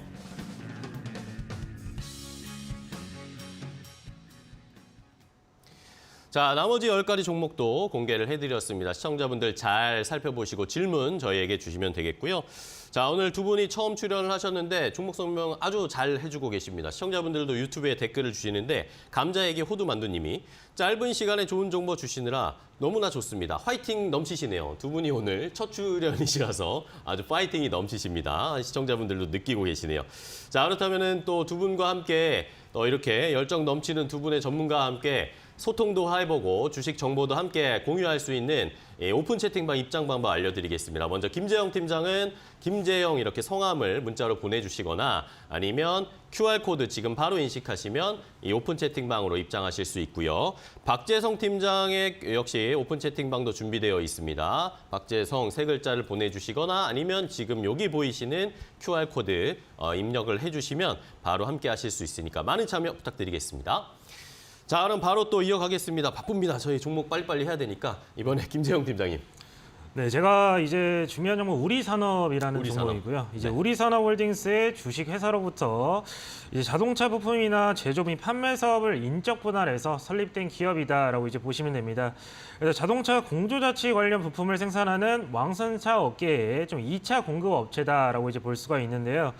자, 나머지 10가지 종목도 공개를 해드렸습니다. 시청자분들 잘 살펴보시고 질문 저희에게 주시면 되겠고요. 자, 오늘 두 분이 처음 출연을 하셨는데 종목 설명 아주 잘 해주고 계십니다. 시청자분들도 유튜브에 댓글을 주시는데 감자에게 호두만두님이 짧은 시간에 좋은 정보 주시느라 너무나 좋습니다. 화이팅 넘치시네요. 두 분이 오늘 첫 출연이시라서 아주 파이팅이 넘치십니다. 시청자분들도 느끼고 계시네요. 자, 그렇다면 또 두 분과 함께 이렇게 열정 넘치는 두 분의 전문가와 함께 소통도 해보고 주식 정보도 함께 공유할 수 있는 오픈 채팅방 입장 방법 알려드리겠습니다. 먼저 김재영 팀장은 김재영 이렇게 성함을 문자로 보내주시거나 아니면 QR코드 지금 바로 인식하시면 이 오픈 채팅방으로 입장하실 수 있고요. 박재성 팀장의 역시 오픈 채팅방도 준비되어 있습니다. 박재성 3글자를 보내주시거나 아니면 지금 여기 보이시는 QR코드 입력을 해주시면 바로 함께 하실 수 있으니까 많은 참여 부탁드리겠습니다. 자, 그럼 바로 또 이어가겠습니다. 바쁩니다. 저희 종목 빨리빨리 해야 되니까 이번에 김재영 팀장님. 네, 제가 이제 준비한 종목 우리산업이라는 우리산업. 종목이고요. 이제 네. 우리산업홀딩스의 주식 회사로부터 이제 자동차 부품이나 제조 및 판매 사업을 인적 분할해서 설립된 기업이다라고 이제 보시면 됩니다. 그래서 자동차 공조자치 관련 부품을 생산하는 왕선차 업계의 좀 2차 공급 업체다라고 이제 볼 수가 있는데요.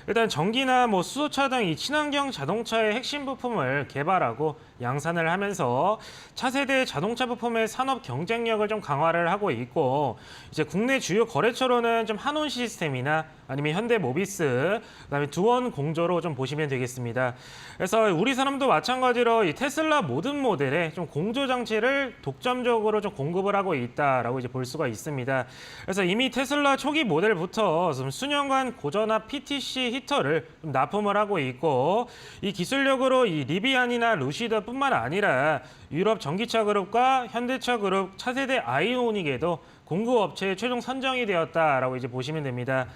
일단 전기나 수소차 등 이 친환경 자동차의 핵심 부품을 개발하고 양산을 하면서 차세대 자동차 부품의 산업 경쟁력을 좀 강화를 하고 있고 이제 국내 주요 거래처로는 좀 한온 시스템이나 아니면 현대모비스, 그다음에 두원 공조로 좀 보시면 되겠습니다. 그래서 우리 산업도 마찬가지로 이 테슬라 모든 모델에 좀 공조 장치를 독점적으로 좀 공급을 하고 있다라고 이제 볼 수가 있습니다. 그래서 이미 테슬라 초기 모델부터 좀 수년간 고전압 PTC 히터를 좀 납품을 하고 있고 이 기술력으로 이 리비안이나 루시드뿐만 아니라 유럽 전기차 그룹과 현대차 그룹 차세대 아이오닉에도 공급업체에 최종 선정이 되었다라고 이제 보시면 됩니다.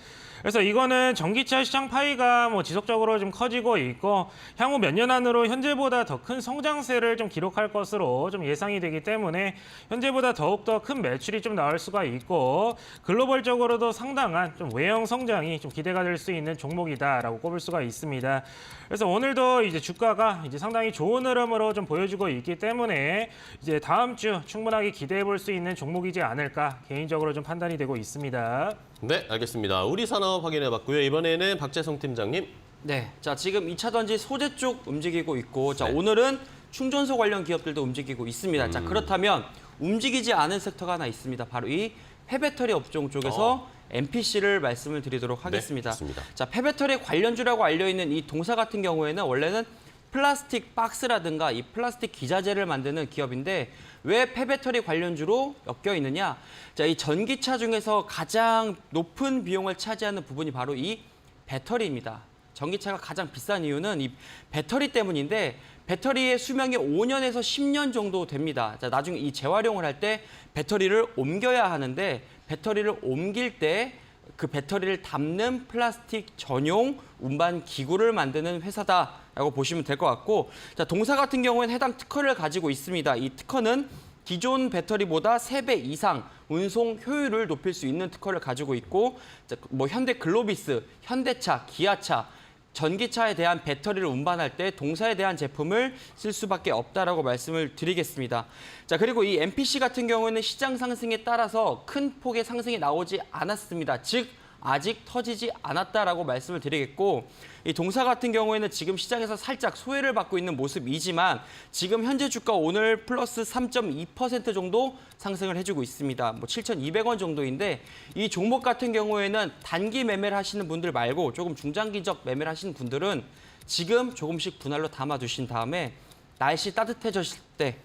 그래서 이거는 전기차 시장 파이가 지속적으로 좀 커지고 있고 향후 몇 년 안으로 현재보다 더 큰 성장세를 좀 기록할 것으로 좀 예상이 되기 때문에 현재보다 더욱더 큰 매출이 좀 나올 수가 있고 글로벌적으로도 상당한 좀 외형 성장이 좀 기대가 될 수 있는 종목이다라고 꼽을 수가 있습니다. 그래서 오늘도 이제 주가가 이제 상당히 좋은 흐름으로 좀 보여주고 있기 때문에 이제 다음 주 충분하게 기대해 볼 수 있는 종목이지 않을까 개인적으로 좀 판단이 되고 있습니다. 네, 알겠습니다. 우리산업 확인해봤고요. 이번에는 박재성 팀장님. 네, 자 지금 2차 전지 소재 쪽 움직이고 있고 자 네. 오늘은 충전소 관련 기업들도 움직이고 있습니다. 자 그렇다면 움직이지 않은 섹터가 하나 있습니다. 바로 이 폐배터리 업종 쪽에서 NPC를 말씀을 드리도록 하겠습니다. 네, 좋습니다. 자 폐배터리 관련주라고 알려있는 이 동사 같은 경우에는 원래는 플라스틱 박스라든가 이 플라스틱 기자재를 만드는 기업인데 왜 폐배터리 관련주로 엮여 있느냐? 자, 이 전기차 중에서 가장 높은 비용을 차지하는 부분이 바로 이 배터리입니다. 전기차가 가장 비싼 이유는 이 배터리 때문인데 배터리의 수명이 5년에서 10년 정도 됩니다. 자, 나중에 이 재활용을 할 때 배터리를 옮겨야 하는데 배터리를 옮길 때 그 배터리를 담는 플라스틱 전용 운반 기구를 만드는 회사다라고 보시면 될 것 같고 자, 동사 같은 경우에는 해당 특허를 가지고 있습니다. 이 특허는 기존 배터리보다 3배 이상 운송 효율을 높일 수 있는 특허를 가지고 있고 자, 현대 글로비스, 현대차, 기아차 전기차에 대한 배터리를 운반할 때 동사에 대한 제품을 쓸 수밖에 없다라고 말씀을 드리겠습니다. 자, 그리고 이 NPC 같은 경우에는 시장 상승에 따라서 큰 폭의 상승이 나오지 않았습니다. 즉 아직 터지지 않았다라고 말씀을 드리겠고 이 동사 같은 경우에는 지금 시장에서 살짝 소외를 받고 있는 모습이지만 지금 현재 주가 오늘 플러스 3.2% 정도 상승을 해주고 있습니다. 7,200원 정도인데 이 종목 같은 경우에는 단기 매매를 하시는 분들 말고 조금 중장기적 매매를 하시는 분들은 지금 조금씩 분할로 담아두신 다음에 날씨 따뜻해졌을 때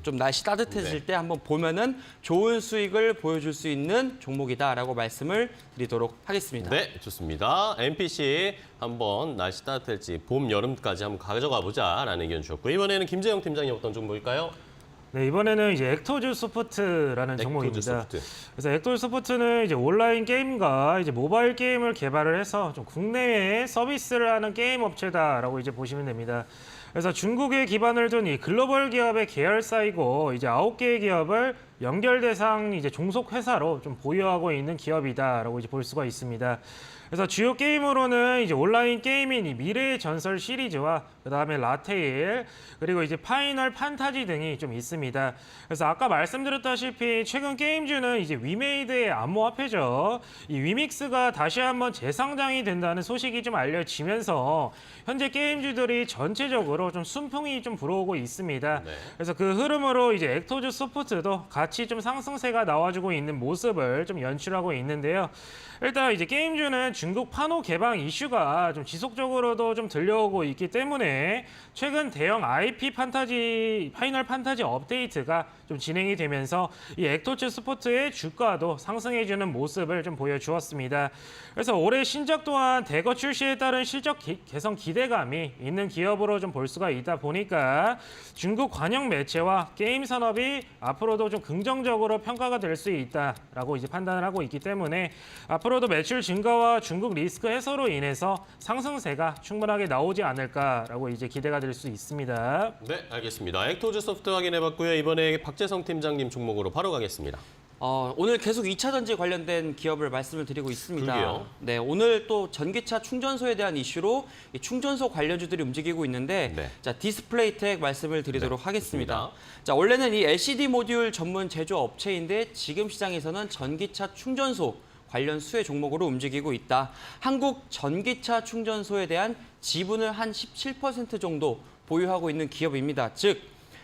좀 날씨 따뜻해질 네. 때 한번 보면은 좋은 수익을 보여줄 수 있는 종목이다라고 말씀을 드리도록 하겠습니다. 네, 좋습니다. MPC 한번 날씨 따뜻할지 봄, 여름까지 한번 가져가 보자라는 의견 주셨고 이번에는 김재영 팀장님 어떤 종목일까요? 네, 이번에는 이제 액토즈 소프트라는 종목입니다. 소프트. 그래서 액토즈 소프트는 이제 온라인 게임과 이제 모바일 게임을 개발을 해서 좀 국내외에 서비스를 하는 게임 업체다라고 이제 보시면 됩니다. 그래서 중국에 기반을 둔 이 글로벌 기업의 계열사이고 이제 9개의 기업을 연결 대상 이제 종속 회사로 좀 보유하고 있는 기업이다라고 이제 볼 수가 있습니다. 그래서 주요 게임으로는 이제 온라인 게임인 이 미래의 전설 시리즈와 그다음에 라테일 그리고 이제 파이널 판타지 등이 좀 있습니다. 그래서 아까 말씀드렸다시피 최근 게임주는 이제 위메이드의 암호화폐죠. 이 위믹스가 다시 한번 재상장이 된다는 소식이 좀 알려지면서 현재 게임주들이 전체적으로 좀 순풍이 좀 불어오고 있습니다. 네. 그래서 그 흐름으로 이제 액토즈 소프트도 같이 좀 상승세가 나와주고 있는 모습을 좀 연출하고 있는데요. 일단 이제 게임주는 중국 판호 개방 이슈가 좀 지속적으로도 좀 들려오고 있기 때문에 최근 대형 IP 판타지 파이널 판타지 업데이트가 좀 진행이 되면서 이 액토즈 스포츠의 주가도 상승해주는 모습을 좀 보여주었습니다. 그래서 올해 신작 또한 대거 출시에 따른 실적 개선 기대감이 있는 기업으로 좀 볼 수가 있다 보니까 중국 관영 매체와 게임 산업이 앞으로도 좀 긍정적으로 평가가 될 수 있다라고 이제 판단을 하고 있기 때문에 앞으로도 매출 증가와 중국 리스크 해소로 인해서 상승세가 충분하게 나오지 않을까라고 이제 기대가 될 수 있습니다. 네, 알겠습니다. 액토즈 소프트 확인해봤고요. 이번에 박재성 팀장님 종목으로 바로 가겠습니다. 오늘 계속 2차 전지 관련된 기업을 말씀을 드리고 있습니다. 그러게요. 네, 오늘 또 전기차 충전소에 대한 이슈로 이 충전소 관련주들이 움직이고 있는데 네. 자, 디스플레이텍 말씀을 드리도록 네, 하겠습니다. 좋습니다. 자, 원래는 이 LCD 모듈 전문 제조업체인데 지금 시장에서는 전기차 충전소 관련 수혜 종목으로 움직이고 있다. 한국 전기차 충전소에 대한 지분을 한 17% 정도 보유하고 있는 기업입니다. 즉,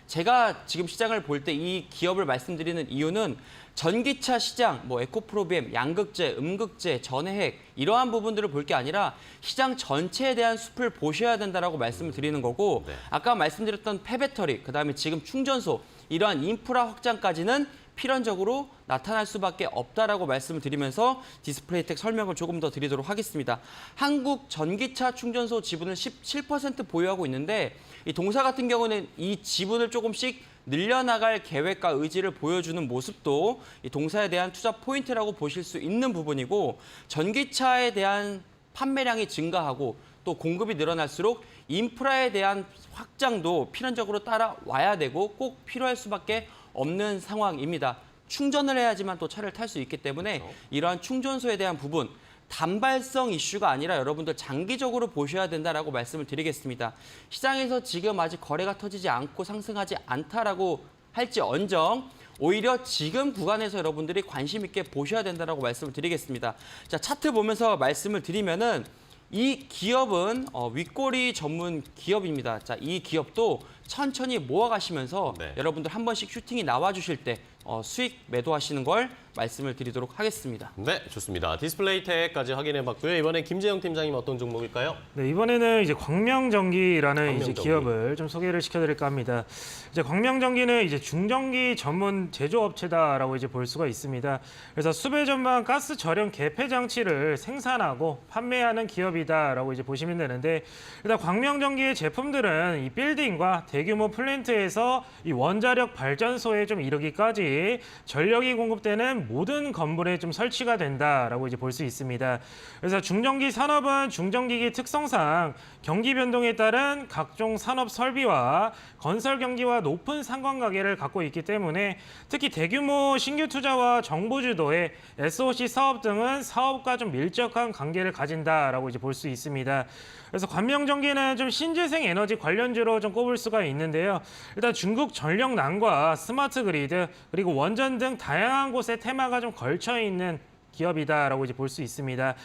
제가 지금 시장을 볼 때 이 기업을 말씀드리는 이유는 전기차 시장, 뭐 에코프로비엠, 양극재, 음극재, 전해핵 이러한 부분들을 볼 게 아니라 시장 전체에 대한 숲을 보셔야 된다라고 말씀을 드리는 거고 네. 아까 말씀드렸던 폐배터리, 그다음에 지금 충전소 이러한 인프라 확장까지는 필연적으로 나타날 수밖에 없다라고 말씀을 드리면서 디스플레이텍 설명을 조금 더 드리도록 하겠습니다. 한국 전기차 충전소 지분을 17% 보유하고 있는데 이 동사 같은 경우는 이 지분을 조금씩 늘려나갈 계획과 의지를 보여주는 모습도 이 동사에 대한 투자 포인트라고 보실 수 있는 부분이고 전기차에 대한 판매량이 증가하고 또 공급이 늘어날수록 인프라에 대한 확장도 필연적으로 따라와야 되고 꼭 필요할 수밖에 없는 상황입니다. 충전을 해야지만 또 차를 탈 수 있기 때문에 그렇죠. 이러한 충전소에 대한 부분 단발성 이슈가 아니라 여러분들 장기적으로 보셔야 된다라고 말씀을 드리겠습니다. 시장에서 지금 아직 거래가 터지지 않고 상승하지 않다라고 할지언정 오히려 지금 구간에서 여러분들이 관심 있게 보셔야 된다라고 말씀을 드리겠습니다. 자, 차트 보면서 말씀을 드리면은 이 기업은 윗꼬리 전문 기업입니다. 자, 이 기업도 천천히 모아가시면서 네. 여러분들 한 번씩 슈팅이 나와주실 때 수익 매도하시는 걸 말씀을 드리도록 하겠습니다. 네, 좋습니다. 디스플레이텍까지 확인해봤고요. 이번에 김재영 팀장님 어떤 종목일까요? 네, 이번에는 이제 광명전기라는 이제 광명전기. 기업을 좀 소개를 시켜드릴까 합니다. 이제 광명전기는 이제 중전기 전문 제조업체다라고 이제 볼 수가 있습니다. 그래서 수배 전방 가스 절연 개폐 장치를 생산하고 판매하는 기업이다라고 이제 보시면 되는데 일단 광명전기의 제품들은 이 빌딩과 대규모 플랜트에서 이 원자력 발전소에 좀 이르기까지 전력이 공급되는 모든 건물에 좀 설치가 된다라고 이제 볼 수 있습니다. 그래서 중전기 산업은 중전기기 특성상 경기 변동에 따른 각종 산업 설비와 건설 경기와 높은 상관관계를 갖고 있기 때문에 특히 대규모 신규 투자와 정부 주도의 SOC 사업 등은 사업과 좀 밀접한 관계를 가진다라고 이제 볼 수 있습니다. 그래서 광명전기는 좀 신재생 에너지 관련주로 좀 꼽을 수가 있는데요. 일단 중국 전력난과 스마트 그리드 그리고 원전 등 다양한 곳에 테마가 좀 걸쳐 있는 기업이다라고 이제 볼 수 있습니다.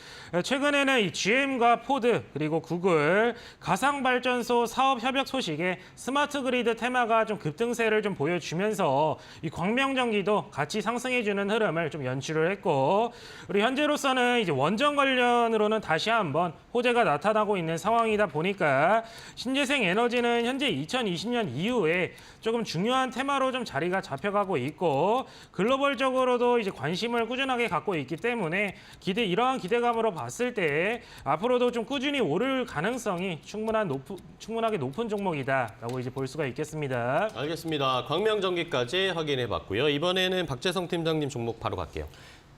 최근에는 이 GM과 포드 그리고 구글 가상 발전소 사업 협약 소식에 스마트 그리드 테마가 좀 급등세를 좀 보여주면서 이 광명전기도 같이 상승해주는 흐름을 좀 연출을 했고, 그리고 현재로서는 이제 원전 관련으로는 다시 한번 호재가 나타나고 있는 상황이다 보니까 신재생 에너지는 현재 2020년 이후에 조금 중요한 테마로 좀 자리가 잡혀가고 있고, 글로벌적으로도 이제 관심을 꾸준하게 갖고 있기 때문에 이러한 기대감으로 봤을 때 앞으로도 좀 꾸준히 오를 가능성이 충분하게 높은 종목이다라고 이제 볼 수가 있겠습니다. 알겠습니다. 광명전기까지 확인해봤고요. 이번에는 박재성 팀장님 종목 바로 갈게요.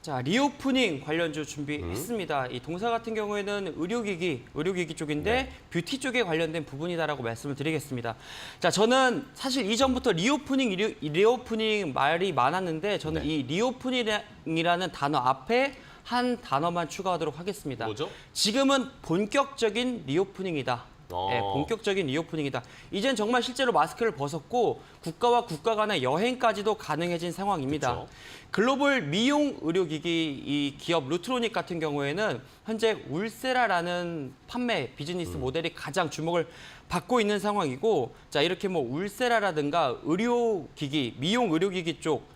자, 리오프닝 관련주 준비했습니다. 이 동사 같은 경우에는 의료기기 쪽인데 네. 뷰티 쪽에 관련된 부분이다라고 말씀을 드리겠습니다. 자, 저는 사실 이전부터 리오프닝 말이 많았는데 저는 네. 이 리오프닝이라는 단어 앞에 한 단어만 추가하도록 하겠습니다. 뭐죠? 지금은 본격적인 리오프닝이다. 네, 본격적인 리오프닝이다. 이젠 정말 실제로 마스크를 벗었고 국가와 국가 간의 여행까지도 가능해진 상황입니다. 그쵸. 글로벌 미용 의료기기 이 기업 루트로닉 같은 경우에는 현재 울세라라는 판매 비즈니스 모델이 가장 주목을 받고 있는 상황이고, 자, 이렇게 뭐 울세라라든가 의료기기, 미용 의료기기 쪽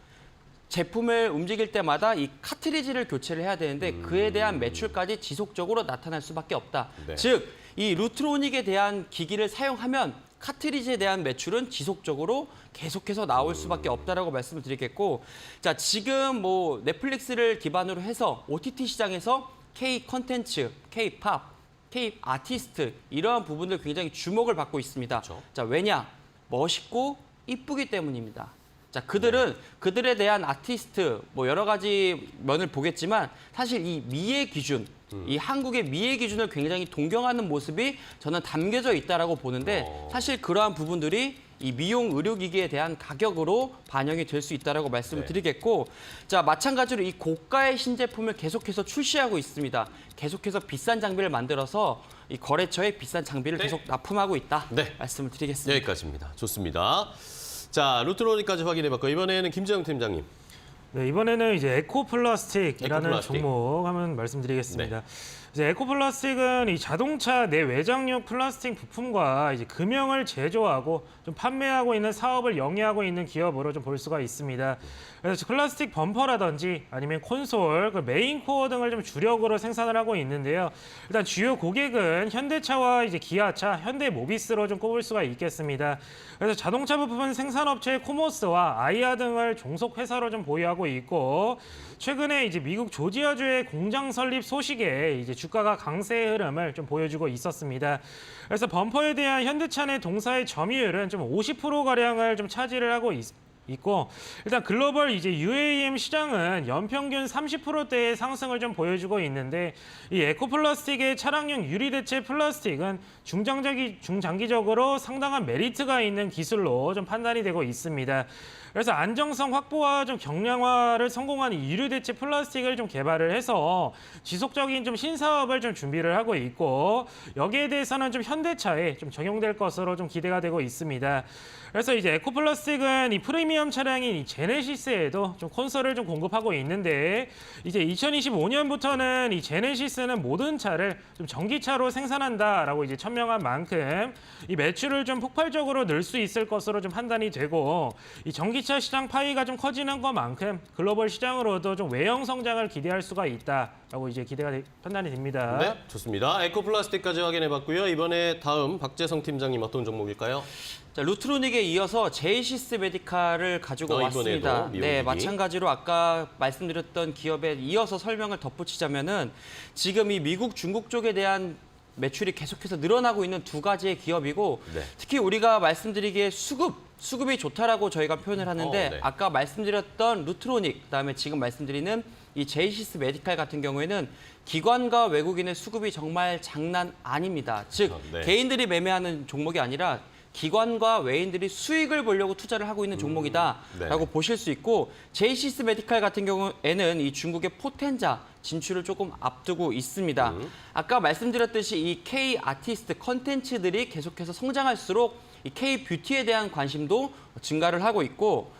제품을 움직일 때마다 이 카트리지를 교체를 해야 되는데 그에 대한 매출까지 지속적으로 나타날 수밖에 없다. 네. 즉, 이 루트로닉에 대한 기기를 사용하면 카트리지에 대한 매출은 지속적으로 계속해서 나올 수밖에 없다라고 말씀을 드리겠고, 자, 지금 뭐 넷플릭스를 기반으로 해서 OTT 시장에서 K 컨텐츠, K 팝, K 아티스트 이러한 부분들 굉장히 주목을 받고 있습니다. 그렇죠. 자, 왜냐? 멋있고 이쁘기 때문입니다. 자, 그들에 대한 아티스트 뭐 여러 가지 면을 보겠지만 사실 이 미의 기준, 이 한국의 미의 기준을 굉장히 동경하는 모습이 저는 담겨져 있다라고 보는데 사실 그러한 부분들이 이 미용 의료기기에 대한 가격으로 반영이 될 수 있다라고 말씀을 네. 드리겠고, 자, 마찬가지로 이 고가의 신제품을 계속해서 출시하고 있습니다. 계속해서 비싼 장비를 만들어서 이 거래처에 비싼 장비를 네. 계속 납품하고 있다. 네. 말씀을 드리겠습니다. 여기까지입니다. 좋습니다. 자, 루트로닉까지 확인해봤고 이번에는 김재영 팀장님. 네, 이번에는 이제 에코플라스틱이라는 에코플라스틱. 종목 한번 말씀드리겠습니다. 네. 이제 에코플라스틱은 이 자동차 내외장용 플라스틱 부품과 이제 금형을 제조하고 좀 판매하고 있는 사업을 영위하고 있는 기업으로 좀 볼 수가 있습니다. 그래서 플라스틱 범퍼라든지 아니면 콘솔, 메인 코어 등을 좀 주력으로 생산을 하고 있는데요. 일단 주요 고객은 현대차와 이제 기아차, 현대모비스로 좀 꼽을 수가 있겠습니다. 그래서 자동차 부품 생산업체 코모스와 아이아 등을 종속 회사로 좀 보유하고 있고, 최근에 이제 미국 조지아주의 공장 설립 소식에 이제 주가가 강세의 흐름을 좀 보여주고 있었습니다. 그래서 범퍼에 대한 현대차 내 동사의 점유율은 좀 50% 가량을 좀 차지를 하고 있고, 일단 글로벌 이제 UAM 시장은 연평균 30%대의 상승을 좀 보여주고 있는데, 이 에코플라스틱의 차량용 유리대체 플라스틱은 중장기적으로 상당한 메리트가 있는 기술로 좀 판단이 되고 있습니다. 그래서 안정성 확보와 좀 경량화를 성공한 이 유리대체 플라스틱을 좀 개발을 해서 지속적인 좀 신사업을 좀 준비를 하고 있고, 여기에 대해서는 좀 현대차에 좀 적용될 것으로 좀 기대가 되고 있습니다. 그래서 이제 에코플라스틱은 이 프리미엄 차량인 이 제네시스에도 좀 콘솔을 좀 공급하고 있는데, 이제 2025년부터는 이 제네시스는 모든 차를 좀 전기차로 생산한다라고 이제 천명한 만큼 이 매출을 좀 폭발적으로 늘 수 있을 것으로 좀 판단이 되고, 이 전기차 시장 파이가 좀 커지는 것만큼 글로벌 시장으로도 좀 외형 성장을 기대할 수가 있다라고 이제 판단이 됩니다. 네, 좋습니다. 에코플라스틱까지 확인해봤고요. 이번에 다음 박재성 팀장님 어떤 종목일까요? 자, 루트로닉에 이어서 제이시스 메디칼을 가지고 이번에도 왔습니다. 미용기기. 네, 마찬가지로 아까 말씀드렸던 기업에 이어서 설명을 덧붙이자면은 지금 이 미국, 중국 쪽에 대한 매출이 계속해서 늘어나고 있는 두 가지의 기업이고, 네. 특히 우리가 말씀드리기에 수급이 좋다라고 저희가 표현을 하는데, 네. 아까 말씀드렸던 루트로닉, 그다음에 지금 말씀드리는 이 제이시스 메디칼 같은 경우에는 기관과 외국인의 수급이 정말 장난 아닙니다. 즉, 네. 개인들이 매매하는 종목이 아니라 기관과 외인들이 수익을 보려고 투자를 하고 있는 종목이다라고 네. 보실 수 있고, 제이시스 메디칼 같은 경우에는 이 중국의 포텐자 진출을 조금 앞두고 있습니다. 아까 말씀드렸듯이 이 K 아티스트 컨텐츠들이 계속해서 성장할수록 이 K 뷰티에 대한 관심도 증가를 하고 있고,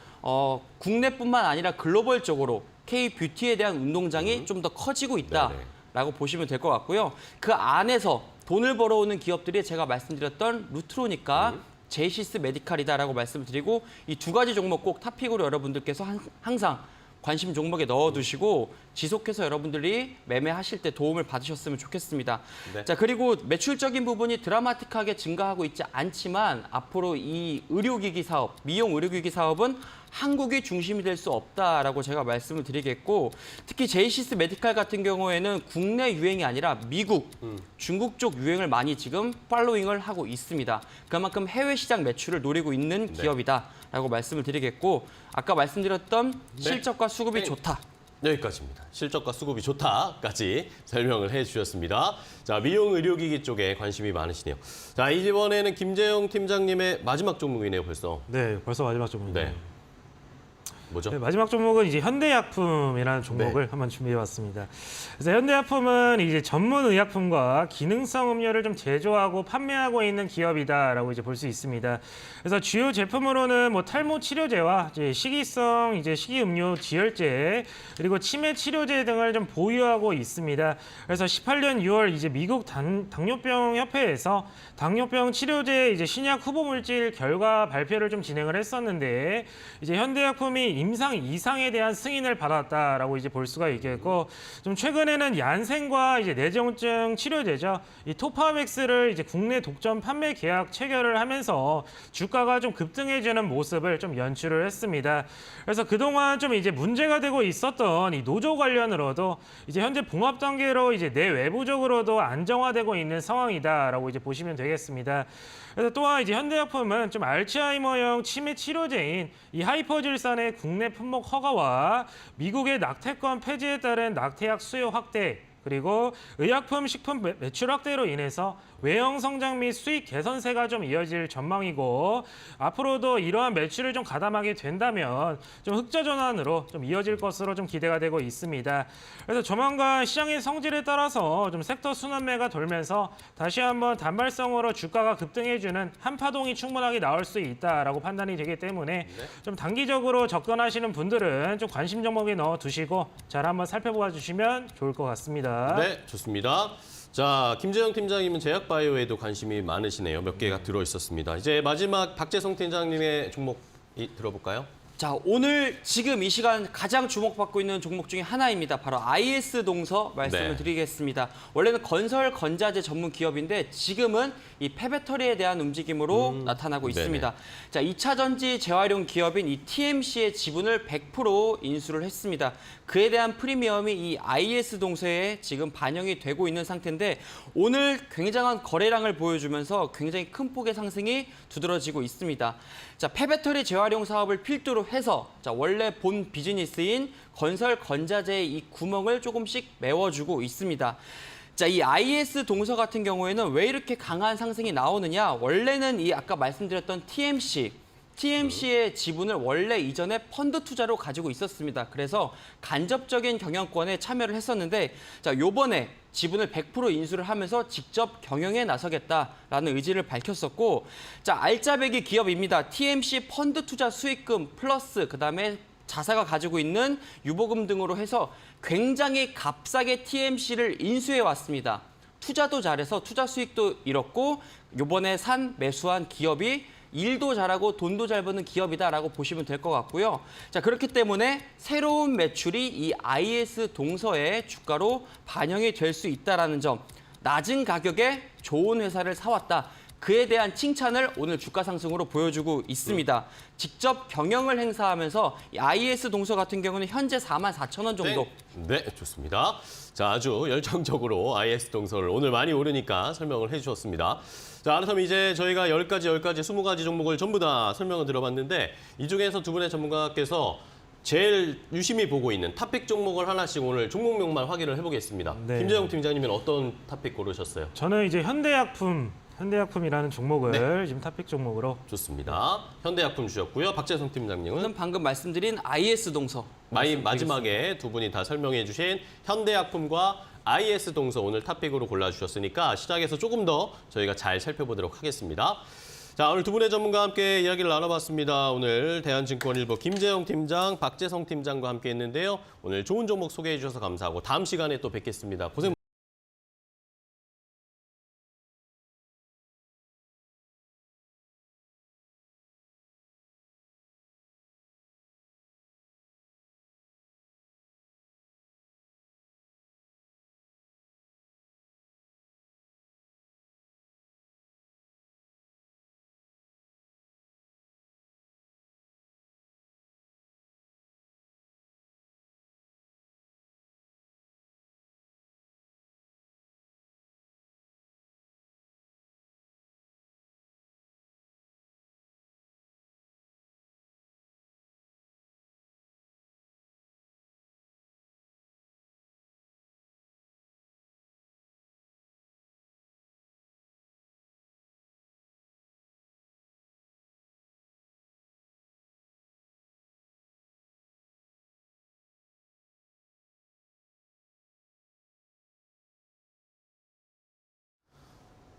국내뿐만 아니라 글로벌적으로 K뷰티에 대한 운동장이 좀 더 커지고 네네. 있다라고 보시면 될 것 같고요. 그 안에서 돈을 벌어오는 기업들이 제가 말씀드렸던 루트로니까 제이시스 메디칼이다라고 말씀을 드리고 이 두 가지 종목 꼭 탑픽으로 여러분들께서 항상 관심 종목에 넣어두시고 지속해서 여러분들이 매매하실 때 도움을 받으셨으면 좋겠습니다. 네. 자, 그리고 매출적인 부분이 드라마틱하게 증가하고 있지 않지만 앞으로 이 의료기기 사업, 미용 의료기기 사업은 한국이 중심이 될 수 없다라고 제가 말씀을 드리겠고 특히 제이시스 메디칼 같은 경우에는 국내 유행이 아니라 미국, 중국 쪽 유행을 많이 지금 팔로잉을 하고 있습니다. 그만큼 해외 시장 매출을 노리고 있는 기업이다라고 말씀을 드리겠고 아까 말씀드렸던 실적과 수급이 좋다. 여기까지입니다. 실적과 수급이 좋다까지 설명을 해주셨습니다. 자, 미용 의료기기 쪽에 관심이 많으시네요. 자, 이번에는 김재영 팀장님의 마지막 종목이네요, 벌써. 네, 벌써 마지막 종목이네요. 네. 뭐죠? 네, 마지막 종목은 이제 현대약품이라는 종목을 한번 준비해봤습니다. 그래서 현대약품은 이제 전문 의약품과 기능성 음료를 좀 제조하고 판매하고 있는 기업이다라고 이제 볼 수 있습니다. 그래서 주요 제품으로는 뭐 탈모 치료제와 이제 식이성 이제 식이음료 지혈제 그리고 치매 치료제 등을 좀 보유하고 있습니다. 그래서 18년 6월 이제 미국 당뇨병 협회에서 당뇨병 치료제 이제 신약 후보 물질 결과 발표를 좀 진행을 했었는데 이제 현대약품이 임상 이상에 대한 승인을 받았다라고 이제 볼 수가 있겠고 좀 최근에는 얀센과 이제 뇌졸중 치료제죠. 이 토파맥스를 이제 국내 독점 판매 계약 체결을 하면서 주가가 좀 급등해주는 모습을 좀 연출을 했습니다. 그래서 그동안 좀 이제 문제가 되고 있었던 이 노조 관련으로도 이제 현재 봉합 단계로 이제 내외부적으로도 안정화되고 있는 상황이다라고 이제 보시면 되겠습니다. 그래서 또한 이제 현대약품은 좀 알츠하이머형 치매 치료제인 이 하이퍼질산의 국내 품목 허가와 미국의 낙태권 폐지에 따른 낙태약 수요 확대 그리고 의약품 식품 매출 확대로 인해서 외형 성장 및 수익 개선세가 좀 이어질 전망이고 앞으로도 이러한 매출을 좀 가담하게 된다면 좀 흑자 전환으로 좀 이어질 것으로 좀 기대가 되고 있습니다. 그래서 조만간 시장의 성질에 따라서 좀 섹터 순환매가 돌면서 다시 한번 단발성으로 주가가 급등해주는 한파동이 충분하게 나올 수 있다라고 판단이 되기 때문에 좀 단기적으로 접근하시는 분들은 좀 관심 종목에 넣어두시고 잘 한번 살펴봐 주시면 좋을 것 같습니다. 네, 좋습니다. 자, 김재영 팀장님은 제약바이오에도 관심이 많으시네요. 몇 개가 들어있었습니다. 이제 마지막 박재성 팀장님의 종목 들어볼까요? 자, 오늘 지금 이 시간 가장 주목받고 있는 종목 중에 하나입니다. 바로 IS 동서 말씀을 네. 드리겠습니다. 원래는 건설 건자재 전문 기업인데 지금은 이 폐배터리에 대한 움직임으로 나타나고 있습니다. 자, 2차 전지 재활용 기업인 이 TMC의 지분을 100% 인수를 했습니다. 그에 대한 프리미엄이 이 IS 동서에 지금 반영이 되고 있는 상태인데 오늘 굉장한 거래량을 보여주면서 굉장히 큰 폭의 상승이 두드러지고 있습니다. 자, 폐배터리 재활용 사업을 필두로 해서 자, 원래 본 비즈니스인 건설 건자재의 이 구멍을 조금씩 메워주고 있습니다. 자, 이 IS 동서 같은 경우에는 왜 이렇게 강한 상승이 나오느냐? 원래는 이 아까 말씀드렸던 TMC의 지분을 원래 이전에 펀드 투자로 가지고 있었습니다. 그래서 간접적인 경영권에 참여를 했었는데 자, 요번에 지분을 100% 인수를 하면서 직접 경영에 나서겠다라는 의지를 밝혔었고 자, 알짜배기 기업입니다. TMC 펀드 투자 수익금 플러스 그다음에 자사가 가지고 있는 유보금 등으로 해서 굉장히 값싸게 TMC를 인수해 왔습니다. 투자도 잘해서 투자 수익도 잃었고 요번에 매수한 기업이 일도 잘하고 돈도 잘 버는 기업이다라고 보시면 될 것 같고요. 자, 그렇기 때문에 새로운 매출이 이 IS 동서의 주가로 반영이 될 수 있다는 점, 낮은 가격에 좋은 회사를 사왔다. 그에 대한 칭찬을 오늘 주가 상승으로 보여주고 있습니다. 직접 경영을 행사하면서 이 IS 동서 같은 경우는 현재 44,000원 정도. 네, 좋습니다. 자, 아주 열정적으로 IS 동서를 오늘 많이 오르니까 설명을 해주셨습니다. 자, 그렇다면 이제 저희가 10가지, 20가지 종목을 전부 다 설명을 들어봤는데 이 중에서 두 분의 전문가께서 제일 유심히 보고 있는 탑픽 종목을 하나씩 오늘 종목명만 확인을 해보겠습니다. 네. 김재영 팀장님은 어떤 탑픽 고르셨어요? 저는 이제 현대약품이라는 종목을 지금 탑픽 종목으로 좋습니다. 현대약품 주셨고요. 박재성 팀장님은 저는 방금 말씀드린 IS 동서. 마지막에 두 분이 다 설명해 주신 현대약품과 IS 동서 오늘 탑픽으로 골라주셨으니까 시작해서 조금 더 저희가 잘 살펴보도록 하겠습니다. 자, 오늘 두 분의 전문가와 함께 이야기를 나눠봤습니다. 오늘 대한증권일보 김재영 팀장, 박재성 팀장과 함께 했는데요. 오늘 좋은 종목 소개해 주셔서 감사하고 다음 시간에 또 뵙겠습니다. 고생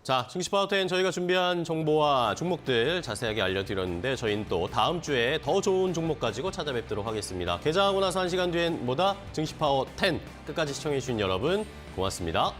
자, 증시파워텐 저희가 준비한 정보와 종목들 자세하게 알려드렸는데 저희는 또 다음 주에 더 좋은 종목 가지고 찾아뵙도록 하겠습니다. 개장하고 나서 1시간 뒤엔 뭐다? 증시파워10 끝까지 시청해주신 여러분 고맙습니다.